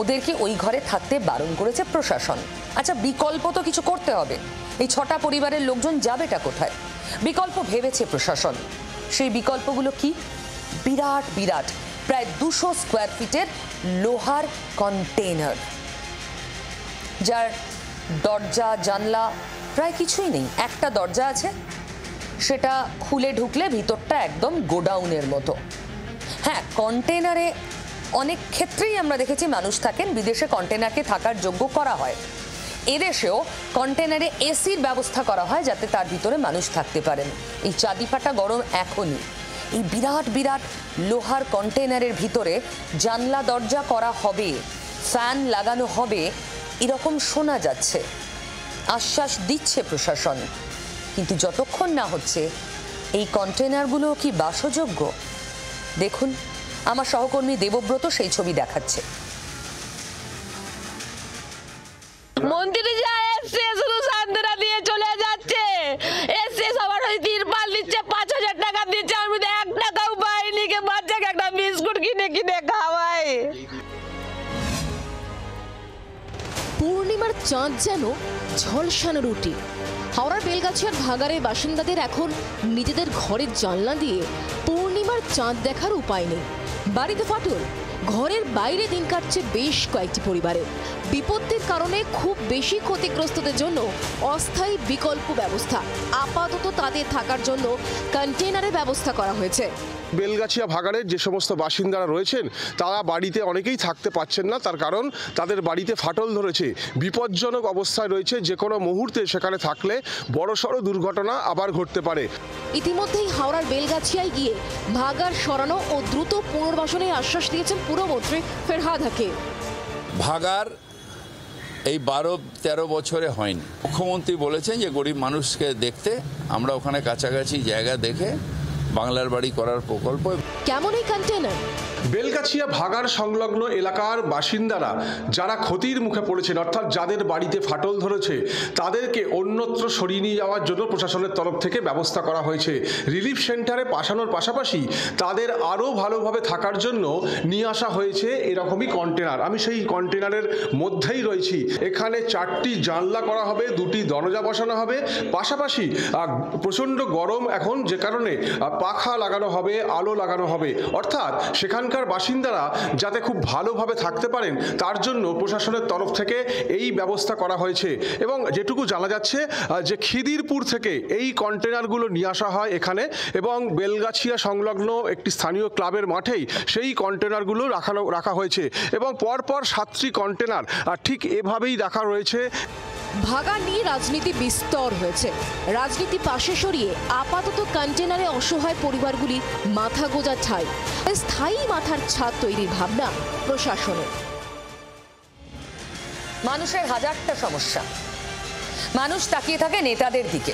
ওদেরকে ওই ঘরে থাকতে বারণ করেছে প্রশাসন। আচ্ছা, বিকল্প তো কিছু করতে হবে। এই 6টা পরিবারের লোকজন যাবেটা কোথায়? বিকল্প ভেবেছে প্রশাসন। সেই বিকল্পগুলো কি? বিরাট বিরাট প্রায় 200 স্কোয়ার ফিটের লোহার কন্টেইনার, যার দরজা জানলা প্রায় কিছুই নেই। একটা দরজা আছে, সেটা খুলে ঢুকলে ভিতরটা একদম গোডাউনের মতো। হ্যাঁ, কন্টেনারে অনেক ক্ষেত্রেই আমরা দেখেছি মানুষ থাকেন, বিদেশে কন্টেনারকে থাকার যোগ্য করা হয়। এদেশেও কন্টেনারে এসির ব্যবস্থা করা হয় যাতে তার ভিতরে মানুষ থাকতে পারেন। এই চাঁদি ফাটা গরম এখনই এই বিরাট বিরাট লোহার কন্টেনারের ভিতরে জানলা দরজা করা হবে, ফ্যান লাগানো হবে, এরকম শোনা যাচ্ছে, আশ্বাস দিচ্ছে প্রশাসন। কিন্তু যতক্ষণ না হচ্ছে এই কন্টেনারগুলো কি বাসযোগ্য? দেখুন, আমার সহকর্মী দেবব্রত সেই ছবি দেখাচ্ছে। মন্ত্রী যা এসছে শুধু সান্ত্বনা দিয়ে চলে যাচ্ছে, এসছে সবার ওই তিরপাল দিচ্ছে, ৫,০০০ টাকা দিচ্ছে, আমি তো ১ টাকাও পাইনি, কে বাচ্চাকে একটা বিস্কুট কিনে কিনে খাওয়াই। পূর্ণিমার চাঁদ যেন ঝলসানো রুটি। হাওড়ার বেলগাছিয়ার ভাগাড়ের বাসিন্দাদের এখন নিজেদের ঘরের জানলা দিয়ে পূর্ণিমার চাঁদ দেখার উপায় নেই। বাড়িতে ফাটল, ঘরের বাইরে দিন কাটছে বেশ কয়েকটি পরিবারের। বিপত্তির কারণে খুব বেশি ক্ষতিগ্রস্তদের জন্য অস্থায়ী বিকল্প ব্যবস্থা, আপাতত তাদের থাকার জন্য কন্টেনারের ব্যবস্থা করা হয়েছে। বেলগাছিয়া ভাগাড়ের যে সমস্ত বাসিন্দারা রয়েছেন তারা বাড়িতে অনেকেই থাকতে পাচ্ছেন না, তার কারণ তাদের বাড়িতে ফাটল ধরেছে, বিপজ্জনক অবস্থায় রয়েছে, যে কোনো মুহূর্তে সেখানে থাকলে বড়সড় দুর্ঘটনা আবার ঘটতে পারে। ইতিমধ্যেই হাওড়ার বেলগাছিয়ায় গিয়ে ভাগাড় সরানো ও দ্রুত পুনর্বাসনের আশ্বাস দিয়েছেন পুরমন্ত্রী ফেরহাদ হাকিম। ভাগাড় এই 12-13 বছরে হয়নি। মুখ্যমন্ত্রী বলেছেন যে গরিব মানুষকে দেখতে আমরা ওখানে কাছাকাছি জায়গা দেখে বাংলার বাড়ি করার প্রকল্প। কেমন এই কন্টেনার? বেলগাছিয়া ভাগাড় সংলগ্ন এলাকার বাসিন্দারা যারা ক্ষতির মুখে পড়েছেন, অর্থাৎ যাদের বাড়িতে ফাটল ধরেছে, তাদেরকে অন্যত্র সরিয়ে নিয়ে যাওয়ার জন্য প্রশাসনের তরফ থেকে ব্যবস্থা করা হয়েছে। রিলিফ সেন্টারে পাঠানোর পাশাপাশি তাদের আরও ভালোভাবে থাকার জন্য নিয়ে আসা হয়েছে এরকমই কন্টেনার। আমি সেই কন্টেনারের মধ্যেই রয়েছি। এখানে 4টি জানলা করা হবে, 2টি দরজা বসানো হবে, পাশাপাশি প্রচণ্ড গরম এখন, যে কারণে পাখা লাগানো হবে, আলো লাগানো হবে, অর্থাৎ সেখানকার বাসিন্দারা যাতে খুব ভালোভাবে থাকতে পারেন তার জন্য প্রশাসনের তরফ থেকে এই ব্যবস্থা করা হয়েছে। এবং যেটুকু জানা যাচ্ছে যে খিদিরপুর থেকে এই কন্টেনারগুলো নিয়ে আসা হয় এখানে, এবং বেলগাছিয়া সংলগ্ন একটি স্থানীয় ক্লাবের মাঠেই সেই কন্টেনারগুলো রাখা হয়েছে, এবং পরপর 7টি কন্টেনার ঠিক এভাবেই রাখা রয়েছে। ভাগাড় নিয়ে রাজনীতি বিস্তর হয়েছে। রাজনীতি পাশে সরিয়ে আপাতত কন্টেনারে অসহায় পরিবারগুলি মাথা গোঁজার ঠাঁই, স্থায়ী মাথার ছাদ তৈরির ভাবনা প্রশাসনের। মানুষের হাজারটা সমস্যা, মানুষ তাকিয়ে থাকে নেতাদের দিকে,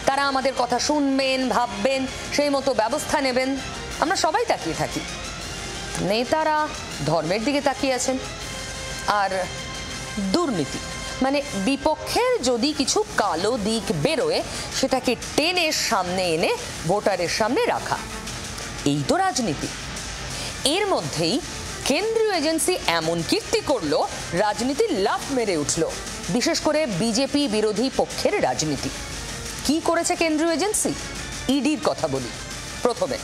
তারা আমাদের কথা শুনবেন, ভাববেন, সেই মতো ব্যবস্থা নেবেন। আমরা সবাই তাকিয়ে থাকি, নেতারা ধর্মের দিকে তাকিয়ে আছেন, আর দুর্নীতি মানে বিপক্ষের যদি কিছু কালো দিক বেরোয় সেটাকে টেনে সামনে এনে ভোটারের সামনে রাখা, এই তো রাজনীতি। এর মধ্যেই কেন্দ্রীয় এজেন্সি এমন কীর্তি করলো, রাজনীতির লাফ মেরে উঠল, বিশেষ করে বিজেপি বিরোধী পক্ষের রাজনীতি। কি করেছে কেন্দ্রীয় এজেন্সি? ইডির কথা বলি। প্রথমে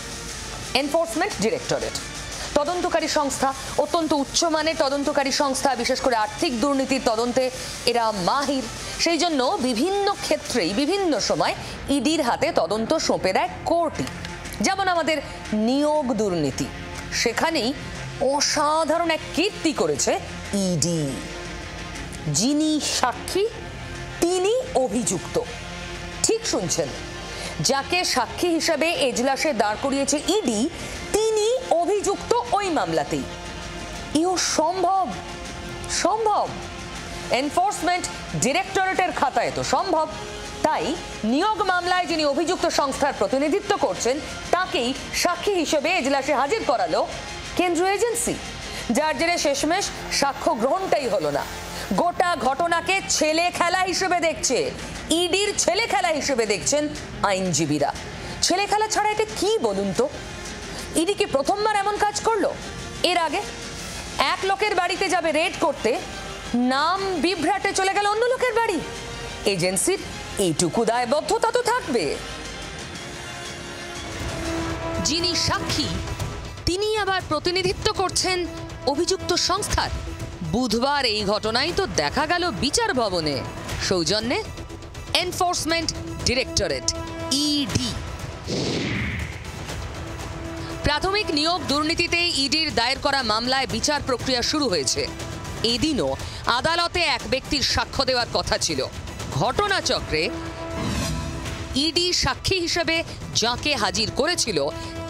এনফোর্সমেন্ট ডিরেক্টরেট, তদন্তকারী সংস্থা, অত্যন্ত উচ্চমানের তদন্তকারী সংস্থা, বিশেষ করে আর্থিক দুর্নীতির তদন্তে এরা মাহির। সেই জন্য বিভিন্ন ক্ষেত্রেই বিভিন্ন সময় ইডির হাতে তদন্ত সঁপে দেয় কোর্টই। যেমন আমাদের নিয়োগ দুর্নীতি, সেখানেই অসাধারণ এক কীর্তি করেছে ইডি। যিনি সাক্ষী তিনি অভিযুক্ত, ঠিক শুনছেন, যাকে সাক্ষী হিসেবে এজলাসে দাঁড় করিয়েছে ইডি তিনি অভিযুক্ত ওই মামলাতেই। ইও সম্ভব? সম্ভব। এনফোর্সমেন্ট ডিরেক্টরেটের খাতায় তো সম্ভব। তাই নিয়োগ মামলায় যিনি অভিযুক্ত সংস্থার প্রতিনিধিত্ব করছেন তাকেই সাক্ষী হিসেবে এজলাসে হাজির করালো কেন্দ্রীয় এজেন্সি, যার জেরে শেষমেশ সাক্ষ্য গ্রহণটাই হলো না। গোটা ঘটনাকে ছেলে খেলা হিসেবে দেখছে ইডির, ছেলে খেলা হিসেবে দেখছেন আইনজীবীরা। ছেলে খেলা ছাড়া এটা কি বলুন তো? ইডি কি প্রথমবার এমন কাজ করলো? এর আগে এক লোকের বাড়িতে যাবে রেড করতে, নাম বিভ্রাটে চলে গেল অন্য লোকের বাড়ি। এজেন্সির এইটুকু দায়বদ্ধতা তো থাকবে। যিনি সাক্ষী তিনি আবার প্রতিনিধিত্ব করছেন অভিযুক্ত সংস্থার। বুধবার এই ঘটনাই তো দেখা গেল বিচার ভবনে, সৌজন্যে এনফোর্সমেন্ট ডিরেক্টরেট ইডি। প্রাথমিক নিয়োগ দুর্নীতিতে ইডির দায়ের করা মামলায় বিচার প্রক্রিয়া শুরু হয়েছে। এদিনও আদালতে এক ব্যক্তির সাক্ষ্য দেওয়ার কথা ছিল। ঘটনাচক্রে ইডি সাক্ষী হিসেবে যাকে হাজির করেছিল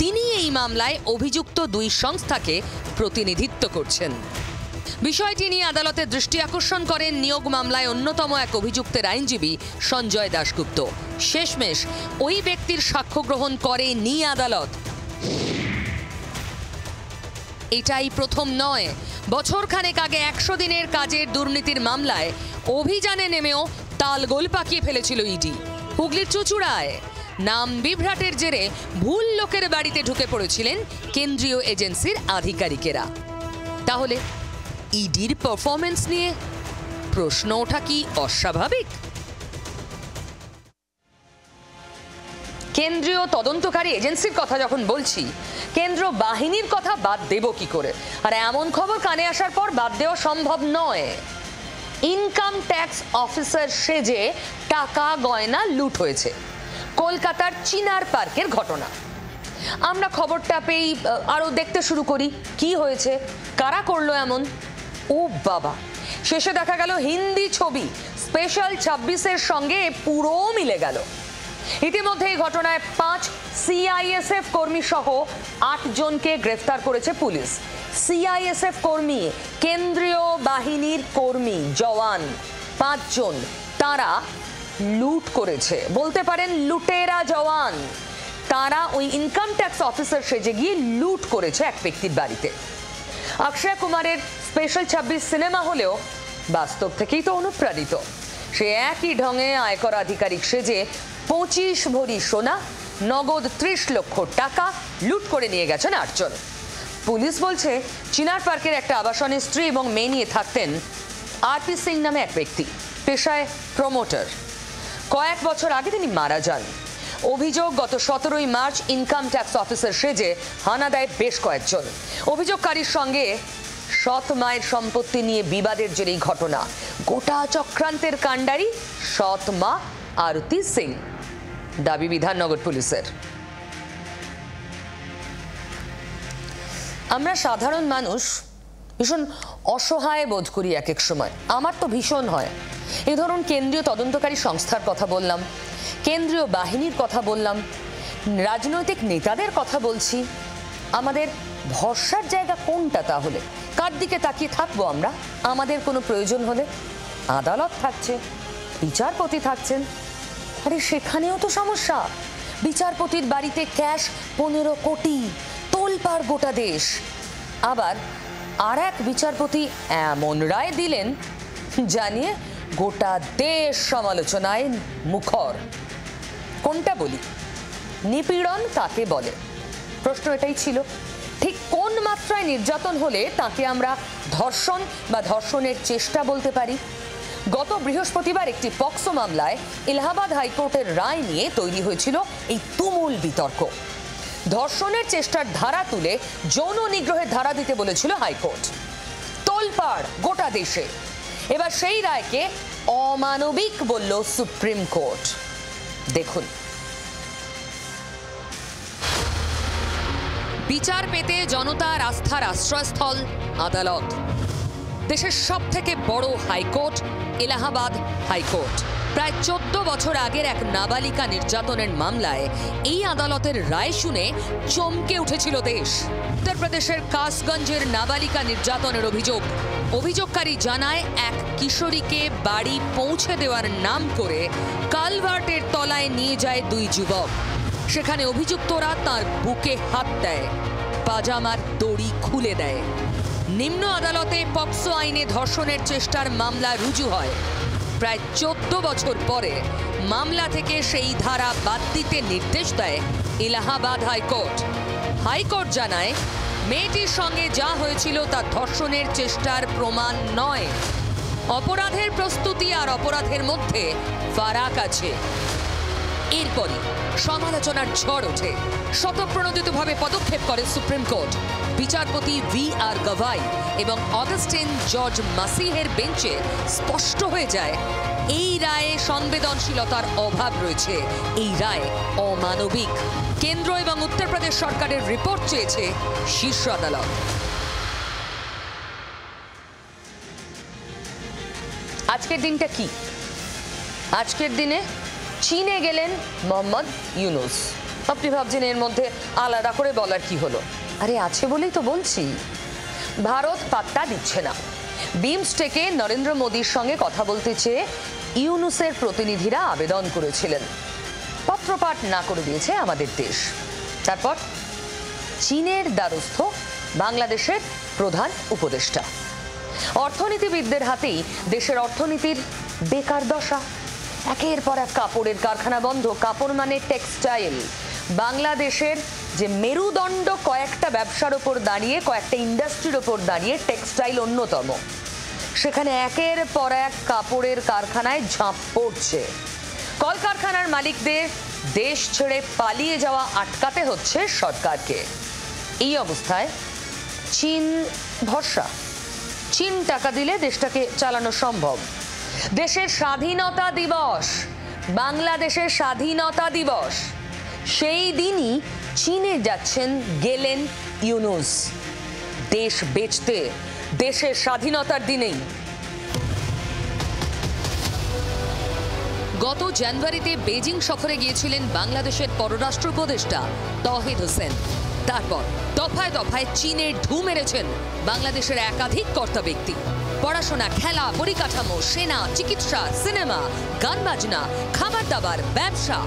তিনি এই মামলায় অভিযুক্ত দুই সংস্থাকে প্রতিনিধিত্ব করছেন। বিষয়টি নিয়ে আদালতের দৃষ্টি আকর্ষণ করেন নিয়োগ মামলায় অন্যতম এক অভিযুক্তের আইনজীবী সঞ্জয় দাশগুপ্ত। শেষমেশ ওই ব্যক্তির সাক্ষ্য গ্রহণ করেনি আদালত। এটাই প্রথম নয়, বছরখানেক আগে 100 দিনের কাজের দুর্নীতির মামলায় অভিযানে নেমেও তালগোল পাকিয়ে ফেলেছিল ইডি। হুগলির চুঁচুড়ায় নাম বিভ্রাটের জেরে ভুল লোকের বাড়িতে ঢুকে পড়েছিলেন কেন্দ্রীয় এজেন্সির আধিকারিকেরা। তাহলে ইডির পারফরমেন্স নিয়ে প্রশ্ন ওঠা কি অস্বাভাবিক? কেন্দ্রীয় তদন্তকারী এজেন্সির কথা যখন বলছি, কেন্দ্র বাহিনীর কথা বাদ দেব কি করে? আর এমন খবর কানে আসার পর বাদ দেওয়া সম্ভব নয়। ইনকাম ট্যাক্স অফিসার সেজে টাকা গয়না লুট হয়েছে, কলকাতার চিনার পার্কের ঘটনা। আমরা খবরটা পেয়ে আরো দেখতে শুরু করি কি হয়েছে, কারা করলো এমন। ও বাবা, শেষে দেখা গেল হিন্দি ছবি স্পেশাল 26-এর সঙ্গে পুরো মিলে গেল। ইতিমধ্যে এই ঘটনায় 5 সিআইএসএফ কর্মী সহ 8 জনকে গ্রেফতার করেছে পুলিশ। সিআইএসএফ কর্মী, কেন্দ্রীয় বাহিনীর কর্মী, জওয়ান 5 জন, তারা লুট করেছে, বলতে পারেন লুটেরা জওয়ান। তারা ওই ইনকাম ট্যাক্স অফিসার সেজে গিয়ে লুট করেছে এক ব্যক্তির বাড়িতে। অক্ষয় কুমারের স্পেশাল 26 সিনেমা হলেও বাস্তব থেকেই তো অনুপ্রাণিত। সে একই ঢঙে আয়কর আধিকারিক সেজে 25 ভরি সোনা, নগদ 30 লক্ষ টাকা লুট করে নিয়ে গেছেন 8 জন। পুলিশ বলছে চিনার পার্কের একটা আবাসনে স্ত্রী এবং মেয়ে নিয়ে থাকতেন আরপি সিং নামে এক ব্যক্তি, পেশায় প্রমোটার। কয়েক বছর আগে তিনি মারা যান। অভিযোগ, গত 17ই মার্চ ইনকাম ট্যাক্স অফিসার সেজে হানা দেয় বেশ কয়েকজন। অভিযোগকারীর সঙ্গে সৎ মায়ের সম্পত্তি নিয়ে বিবাদের জেরেই ঘটনা। গোটা চক্রান্তের কাণ্ডারি সৎ মা আরতি সিং, দাবি বিধাননগর পুলিশের। আমরা সাধারণ মানুষ ভীষণ অসহায় বোধ করি এক এক সময়। আমার তো ভীষণ হয়। এই ধরুন কেন্দ্রীয় তদন্তকারী সংস্থার কথা বললাম, কেন্দ্রীয় বাহিনীর কথা বললাম, রাজনৈতিক নেতাদের কথা বলছি। আমাদের ভরসার জায়গা কোনটা তাহলে? কার দিকে তাকিয়ে থাকবো আমরা? আমাদের কোনো প্রয়োজন হলে আদালত থাকছে, বিচারপতি থাকছেন। আরে সেখানেও তো সমস্যা। বিচারপতির বাড়িতে ক্যাশ 15 কোটি, তোলপাড় গোটা দেশ। আবার আর এক বিচারপতি এমন রায় দিলেন জানিয়ে গোটা দেশ সমালোচনায় মুখর। কোনটা বলি? নিপীড়ন কাকে বলে? প্রশ্ন এটাই ছিল। ঠিক কোন মাত্রায় নির্যাতন হলে তাকে আমরা ধর্ষণ বা ধর্ষণের চেষ্টা বলতে পারি? গত বৃহস্পতিবার একটি পক্সো মামলায় এলাহাবাদ হাইকোর্টের রায় নিয়ে তৈরি হয়েছিল এই তুমুল বিতর্ক। ধর্ষণের চেষ্টার ধারা তুলে যৌন নিগ্রহের ধারা দিতে বলেছিল হাইকোর্ট। তোলপাড় গোটা দেশে। এবার সেই রায়কে অমানবিক বলল সুপ্রিম কোর্ট। দেখুন, বিচার পেতে জনতার আস্থার আশ্রয়স্থল আদালত। দেশের সবথেকে বড় হাইকোর্ট এলাহাবাদ হাইকোর্ট। প্রায় 14 বছর আগের এক নাবালিকা নির্যাতনের মামলায় এই আদালতের রায় শুনে চমকে উঠেছিল দেশ। উত্তরপ্রদেশের কাসগঞ্জের নাবালিকা নির্যাতনের অভিযোগকারী জানায় এক কিশোরীকে বাড়ি পৌঁছে দেওয়ার নাম করে কালভার্টের তলায় নিয়ে যায় 2 যুবক। সেখানে অভিযুক্তরা তার বুকে হাত দেয়, পাজামার দড়ি খুলে দেয়। নিম্ন আদালতে পক্সো আইনে ধর্ষণের চেষ্টার মামলা রুজু হয়। প্রায় 14 বছর পরে মামলা থেকে সেই ধারা বাদ দিতে নির্দেশ দেয় এলাহাবাদ হাইকোর্ট। হাইকোর্ট জানায় মেয়েটির সঙ্গে যা হয়েছিল তা ধর্ষণের চেষ্টার প্রমাণ নয়। অপরাধের প্রস্তুতি আর অপরাধের মধ্যে ফারাক আছে। এরপরই সমালোচনার ঝড় ওঠে। স্বতঃপ্রণোদিতভাবে পদক্ষেপ করে সুপ্রিম কোর্ট। বিচারপতি V.R. গাভাই এবং অগাস্টিন জর্জ মাসিহের বেঞ্চে স্পষ্ট হয়ে যায় এই রায়ে সংবেদনশীলতার অভাব রয়েছে, এই রায় অমানবিক। কেন্দ্র এবং উত্তরপ্রদেশ সরকারের রিপোর্ট চেয়েছে শীর্ষ আদালত। আজকের দিনটা কি? আজকের দিনে চীনে গেলেন মোহাম্মদ ইউনুস। আপনি ভাবছেন এর মধ্যে আলাদা করে বলার কি হলো? আরে আছে বলেই তো বলছি। ভারত পাত্তা দিচ্ছে না। বিমস্টেকে নরেন্দ্র মোদীর সঙ্গে কথা বলতে চেয়ে ইউনুসের প্রতিনিধিরা আবেদন করেছিলেন, পত্রপাঠ না করে দিয়েছে আমাদের দেশ। তারপর চীনের দ্বারস্থ বাংলাদেশের প্রধান উপদেষ্টা। অর্থনীতিবিদদের হাতেই দেশের অর্থনীতির বেকার দশা। একের পর এক কাপড়ের কারখানা বন্ধ। কাপড় মানে টেক্সটাইল। বাংলাদেশের যে মেরুদণ্ড কয়েকটা ব্যবসার ওপর দাঁড়িয়ে, কয়েকটা ইন্ডাস্ট্রির ওপর দাঁড়িয়ে, টেক্সটাইল অন্যতম, সেখানে একের পর এক কাপড়ের কারখানায় ঝাঁপ পড়ছে। কলকারখানার মালিকদের দেশ ছেড়ে পালিয়ে যাওয়া আটকাতে হচ্ছে সরকারকে। এই অবস্থায় চীন ভরসা। চীন টাকা দিলে দেশটাকে চালানো সম্ভব। দেশের স্বাধীনতা দিবস, বাংলাদেশের স্বাধীনতা দিবস, সেই দিনই চীনে গেলেন ইউনুস দেশ বেচতে, দেশের স্বাধীনতার দিনেই। গত জানুয়ারিতে বেজিং সফরে গিয়েছিলেন বাংলাদেশের পররাষ্ট্র উপদেষ্টা তৌহিদ হোসেন। তারপর দফায় দফায় চীনের ঢু মেরেছেন বাংলাদেশের একাধিক কর্তা ব্যক্তি। পড়াশোনা, খেলা, পরিকাঠামো, সেনা, চিকিৎসা, সিনেমা, গান বাজনা, খাবার দাবার, ব্যবসা,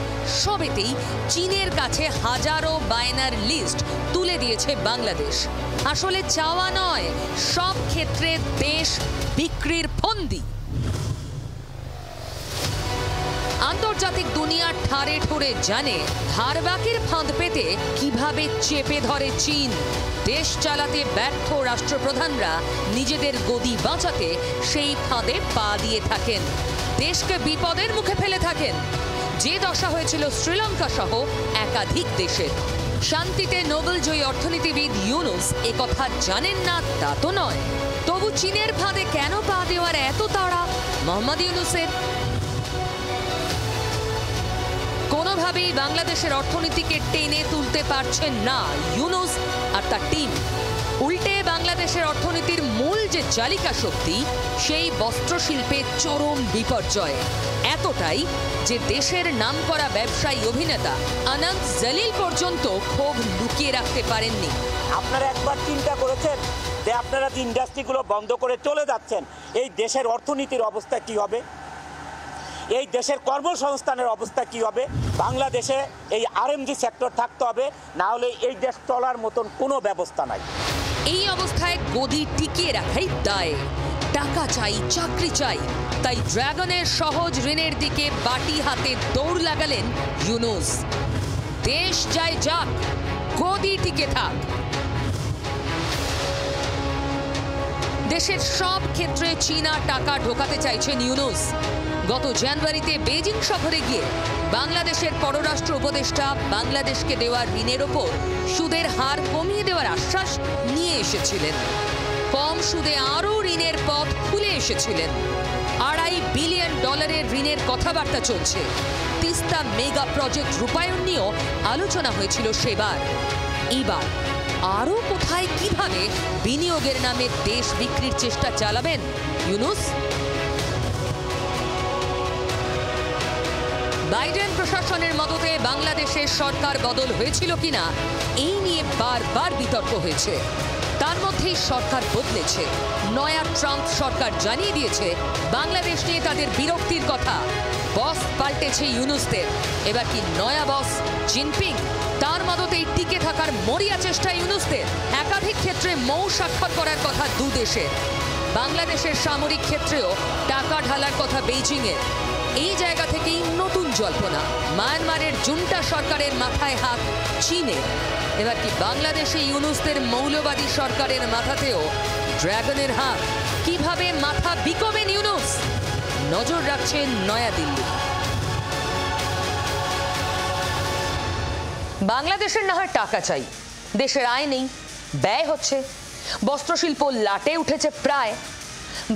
সবেতেই চীনের কাছে হাজারো বায়নার লিস্ট তুলে দিয়েছে বাংলাদেশ। আসলে চাওয়া নয়, সব ক্ষেত্রে দেশ বিক্রির ফন্দি। আন্তর্জাতিক দুনিয়ার ঠারে ঠোরে জানে ধারবাকির ফাঁদ পেতে কিভাবে চেপে ধরে চীন। দেশ চালাতে ব্যর্থ রাষ্ট্রপ্রধানরা নিজেদের গদি বাঁচাতে সেই ফাঁদে পা দিয়ে থাকেন, দেশকে বিপদের মুখে ফেলে থাকেন। যে দশা হয়েছিল শ্রীলঙ্কা সহ একাধিক দেশের। শান্তিতে নোবেলজয়ী অর্থনীতিবিদ ইউনুস একথা জানেন না তা তো নয়, তবু চীনের ফাঁদে কেন পা দেওয়ার এত তাড়া মোহাম্মদ ইউনুসের? কোনোভাবেই বাংলাদেশের অর্থনীতিকে টেনে তুলতে পারছেন না ইউনুস আর তার টিম। উল্টে বাংলাদেশের অর্থনীতির মূল যে চালিকা শক্তি, সেই বস্ত্রশিল্পে চরম বিপর্যয়। এতটাই যে দেশের নামকরা ব্যবসায়ী অভিনেতা আনন্দ জলিল পর্যন্ত ক্ষোভ লুকিয়ে রাখতে পারেননি। আপনারা একবার চিন্তা করেছেন যে আপনারা যে ইন্ডাস্ট্রিগুলো বন্ধ করে চলে যাচ্ছেন, এই দেশের অর্থনীতির অবস্থা কি হবে? এই দেশের কর্মসংস্থানের অবস্থা কি হবে? বাংলাদেশে এই আরএমজি সেক্টর থাকতে হবে, না হলে এই দেশ চলার মতন কোনো ব্যবস্থা নাই। এই অবস্থায় গদি টিকিয়ে রাখাই দায়। টাকা চাই, চাকরি চাই, তাই ড্রাগনের সহজ ঋণের দিকে বাটি হাতে দৌড় লাগালেন ইউনুস। দেশ যায় যাক, গদি টিকে থাক। দেশের সব ক্ষেত্রে চীনা টাকা ঢোকাতে চাইছেন ইউনুস। গত জানুয়ারিতে বেজিং সফরে গিয়ে বাংলাদেশের পররাষ্ট্র উপদেষ্টা বাংলাদেশকে দেওয়া ঋণের ওপর সুদের হার কমিয়ে দেওয়ার আশ্বাস নিয়ে এসেছিলেন। কম সুদে আরও ঋণের পথ খুলে এসেছিলেন। $2.5 বিলিয়ন ঋণের কথাবার্তা চলছে। তিস্তা মেগা প্রজেক্ট রূপায়ণ নিয়েও আলোচনা হয়েছিল সেবার। এবার আরও কোথায় কিভাবে বিনিয়োগের নামে দেশ বিক্রির চেষ্টা চালাবেন ইউনুস? বাইডেন প্রশাসনের মদতে বাংলাদেশের সরকার বদল হয়েছিল কিনা এই নিয়ে বারবার বিতর্ক হয়েছে। তার মধ্যেই সরকার বদলেছে। নয়া ট্রাম্প সরকার জানিয়ে দিয়েছে বাংলাদেশ নিয়ে তাদের বিরক্তির কথা। বস পাল্টেছে ইউনুসদের। এবার কি নয়া বস জিনপিং? তার মদতেই টিকে থাকার মরিয়া চেষ্টা ইউনুসদের। একাধিক ক্ষেত্রে মৌ স্বাক্ষর করার কথা দু দেশের। বাংলাদেশের সামরিক ক্ষেত্রেও টাকা ঢালার কথা বেইজিংয়ের। এই জায়গা থেকেই নতুন জল্পনা। মায়ানমারের জুন্টা সরকারের মাথায় হাত চীনের। এবার কি বাংলাদেশে ইউনুসদের মৌলবাদী সরকারের মাথাতেও ড্রাগনের হাত? কিভাবে মাথা বিকোবেন ইউনুস? নজর রাখছেন নয়াদিল্লি। বাংলাদেশের না হয় টাকা চাই, দেশের আয় নেই, ব্যয় হচ্ছে, বস্ত্রশিল্প লাটে উঠেছে প্রায়।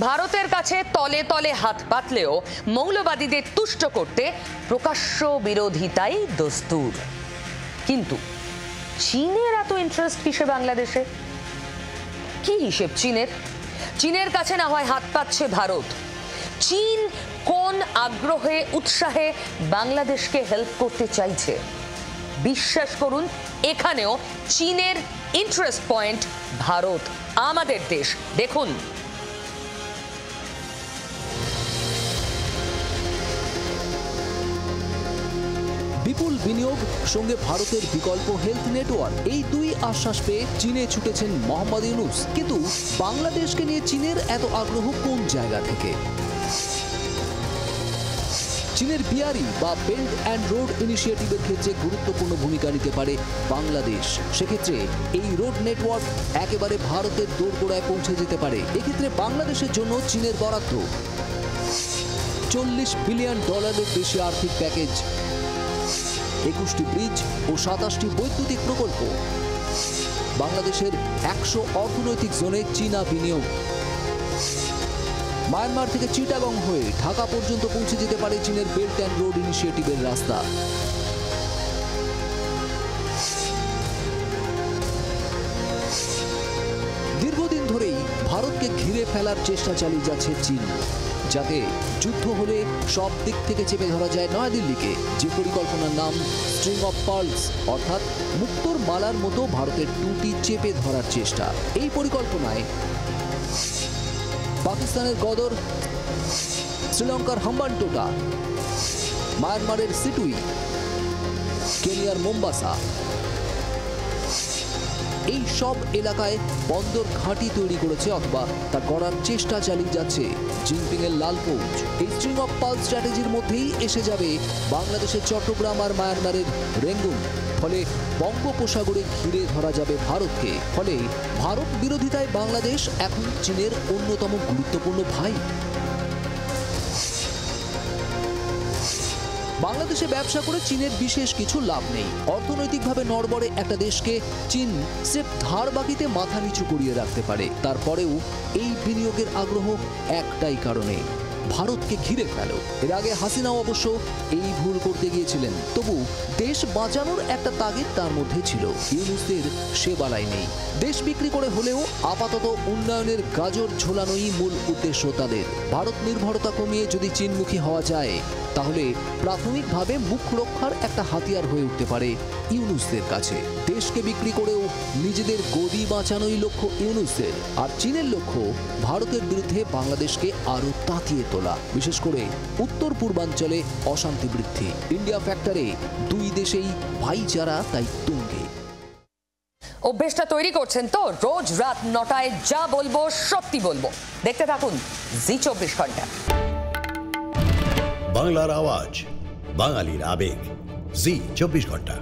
ভারতের কাছে তলে তলে হাত পাতলেও মৌলবাদীদের তুষ্ট করতে প্রকাশ্য বিরোধিতাই দস্তুর। কিন্তু চীনের এত ইন্টারেস্ট কিসে বাংলাদেশে? কি হিসেব চীনের? চীনের কাছে না হয় হাত পাতছে ভারত, চীন কোন আগ্রহে উৎসাহে বাংলাদেশকে হেল্প করতে চাইছে? বিশ্বাস করুন, এখানেও চীনের ইন্টারেস্ট পয়েন্ট ভারত, আমাদের দেশ। দেখুন, বিপুল বিনিয়োগ সঙ্গে ভারতের বিকল্প হেলথ নেটওয়ার্ক, এই দুই আশ্বাস পেয়ে চীনে ছুটেছেন মোহাম্মদ ইউনূস। কিন্তু বাংলাদেশকে নিয়ে চীনের এত আগ্রহ কোন জায়গা থেকে? চীনের বিআরই বা বেল্ট অ্যান্ড রোড ইনিশিয়েটিভের ক্ষেত্রে গুরুত্বপূর্ণ ভূমিকা নিতে পারে বাংলাদেশ। সেক্ষেত্রে এই রোড নেটওয়ার্ক একেবারে ভারতের দোরগোড়ায় পৌঁছে যেতে পারে। এক্ষেত্রে বাংলাদেশের জন্য চীনের বরাদ্দ $40 বিলিয়ন বেশি আর্থিক প্যাকেজ, 21টি ব্রিজ ও 27টি বৈদ্যুতিক প্রকল্প, বাংলাদেশের 100 অর্থনৈতিক জোনে চীনা বিনিয়োগ। মায়ানমার থেকে চিটাগং হয়ে ঢাকা পর্যন্ত পৌঁছে যেতে পারে চীনের বেল্ট অ্যান্ড রোড ইনিশিয়েটিভের রাস্তা। দীর্ঘদিন ধরেই ভারতকে ঘিরে ফেলার চেষ্টা চালিয়ে যাচ্ছে চীন, যাতে যুদ্ধ হলে সব দিক থেকে চেপে ধরা যায় নয়াদিল্লিকে। যে পরিকল্পনার নাম স্ট্রিং অফ পার্লস, অর্থাৎ মুক্তোর মালার মতো ভারতের টুটি চেপে ধরার চেষ্টা। এই পরিকল্পনায় পাকিস্তানের গদর, শ্রীলঙ্কার হাম্বানটোটা, মায়ানমারের সিটুই, কেনিয়ার মোম্বাসা, এই সব এলাকায় বন্দর ঘাঁটি তৈরি করেছে অথবা তা গড়ার চেষ্টা চালিয়ে যাচ্ছে জিনপিং এর লাল ফৌজ। এই স্ট্রিং অফ পার্লস স্ট্র্যাটেজির মধ্যেই এসে যাবে বাংলাদেশের চট্টগ্রাম আর মায়ানমারের রেঙ্গুন। ফলে বঙ্গোপসাগরে ঘিরে ধরা যাবে ভারতকে। ফলে ভারত বিরোধিতায় বাংলাদেশ এখন চীনের অন্যতম গুরুত্বপূর্ণ ভাই। বাংলাদেশে ব্যবসা করে চীনের বিশেষ কিছু লাভ নেই। অর্থনৈতিকভাবে নড়বড়ে একটা দেশকে চীন স্রেফ ধার বাকিতে মাথা নিচু করিয়ে রাখতে পারে। তারপরেও এই বিনিয়োগের আগ্রহ একটাই কারণে, ভারতকে ঘিরে ফেলো। এর আগে হাসিনাও অবশ্য এই ভুল করতে গিয়েছিলেন, তবু দেশ বাঁচানোর একটা তাগিদ তার মধ্যে ছিল। ইউনূসের সে বালাই নেই। দেশ বিক্রি করে হলেও আপাতত উন্নয়নের গাজর ঝোলানোই মূল উদ্দেশ্য তাদের। ভারত নির্ভরতা কমিয়ে যদি চীনমুখী হওয়া যায়, তাহলে প্রাথমিকভাবে মুখ রক্ষার একটা হাতিয়ার হয়ে উঠতে পারে ইউনূসের কাছে। দেশকে বিক্রি করেও নিজেদের গদি বাঁচানোই লক্ষ্য ইউনূসের। আর চীনের লক্ষ্য ভারতের বিরুদ্ধে বাংলাদেশকে আরো তাতিয়ে তোলা, বিশেষ করে উত্তর পূর্বাঞ্চলে অশান্তি বৃদ্ধি। ইন্ডিয়া ফ্যাক্টরে দুই দেশেই ভাইচারা তাই তুঙ্গে। অভ্যেসটা তৈরি করছেন তো, রোজ রাত 9টায় যা বলবো সত্যি বলবো। দেখতে থাকুন জি 24 ঘন্টা। বাংলার আওয়াজ, বাঙালির আবেগ, জি 24 ঘন্টা।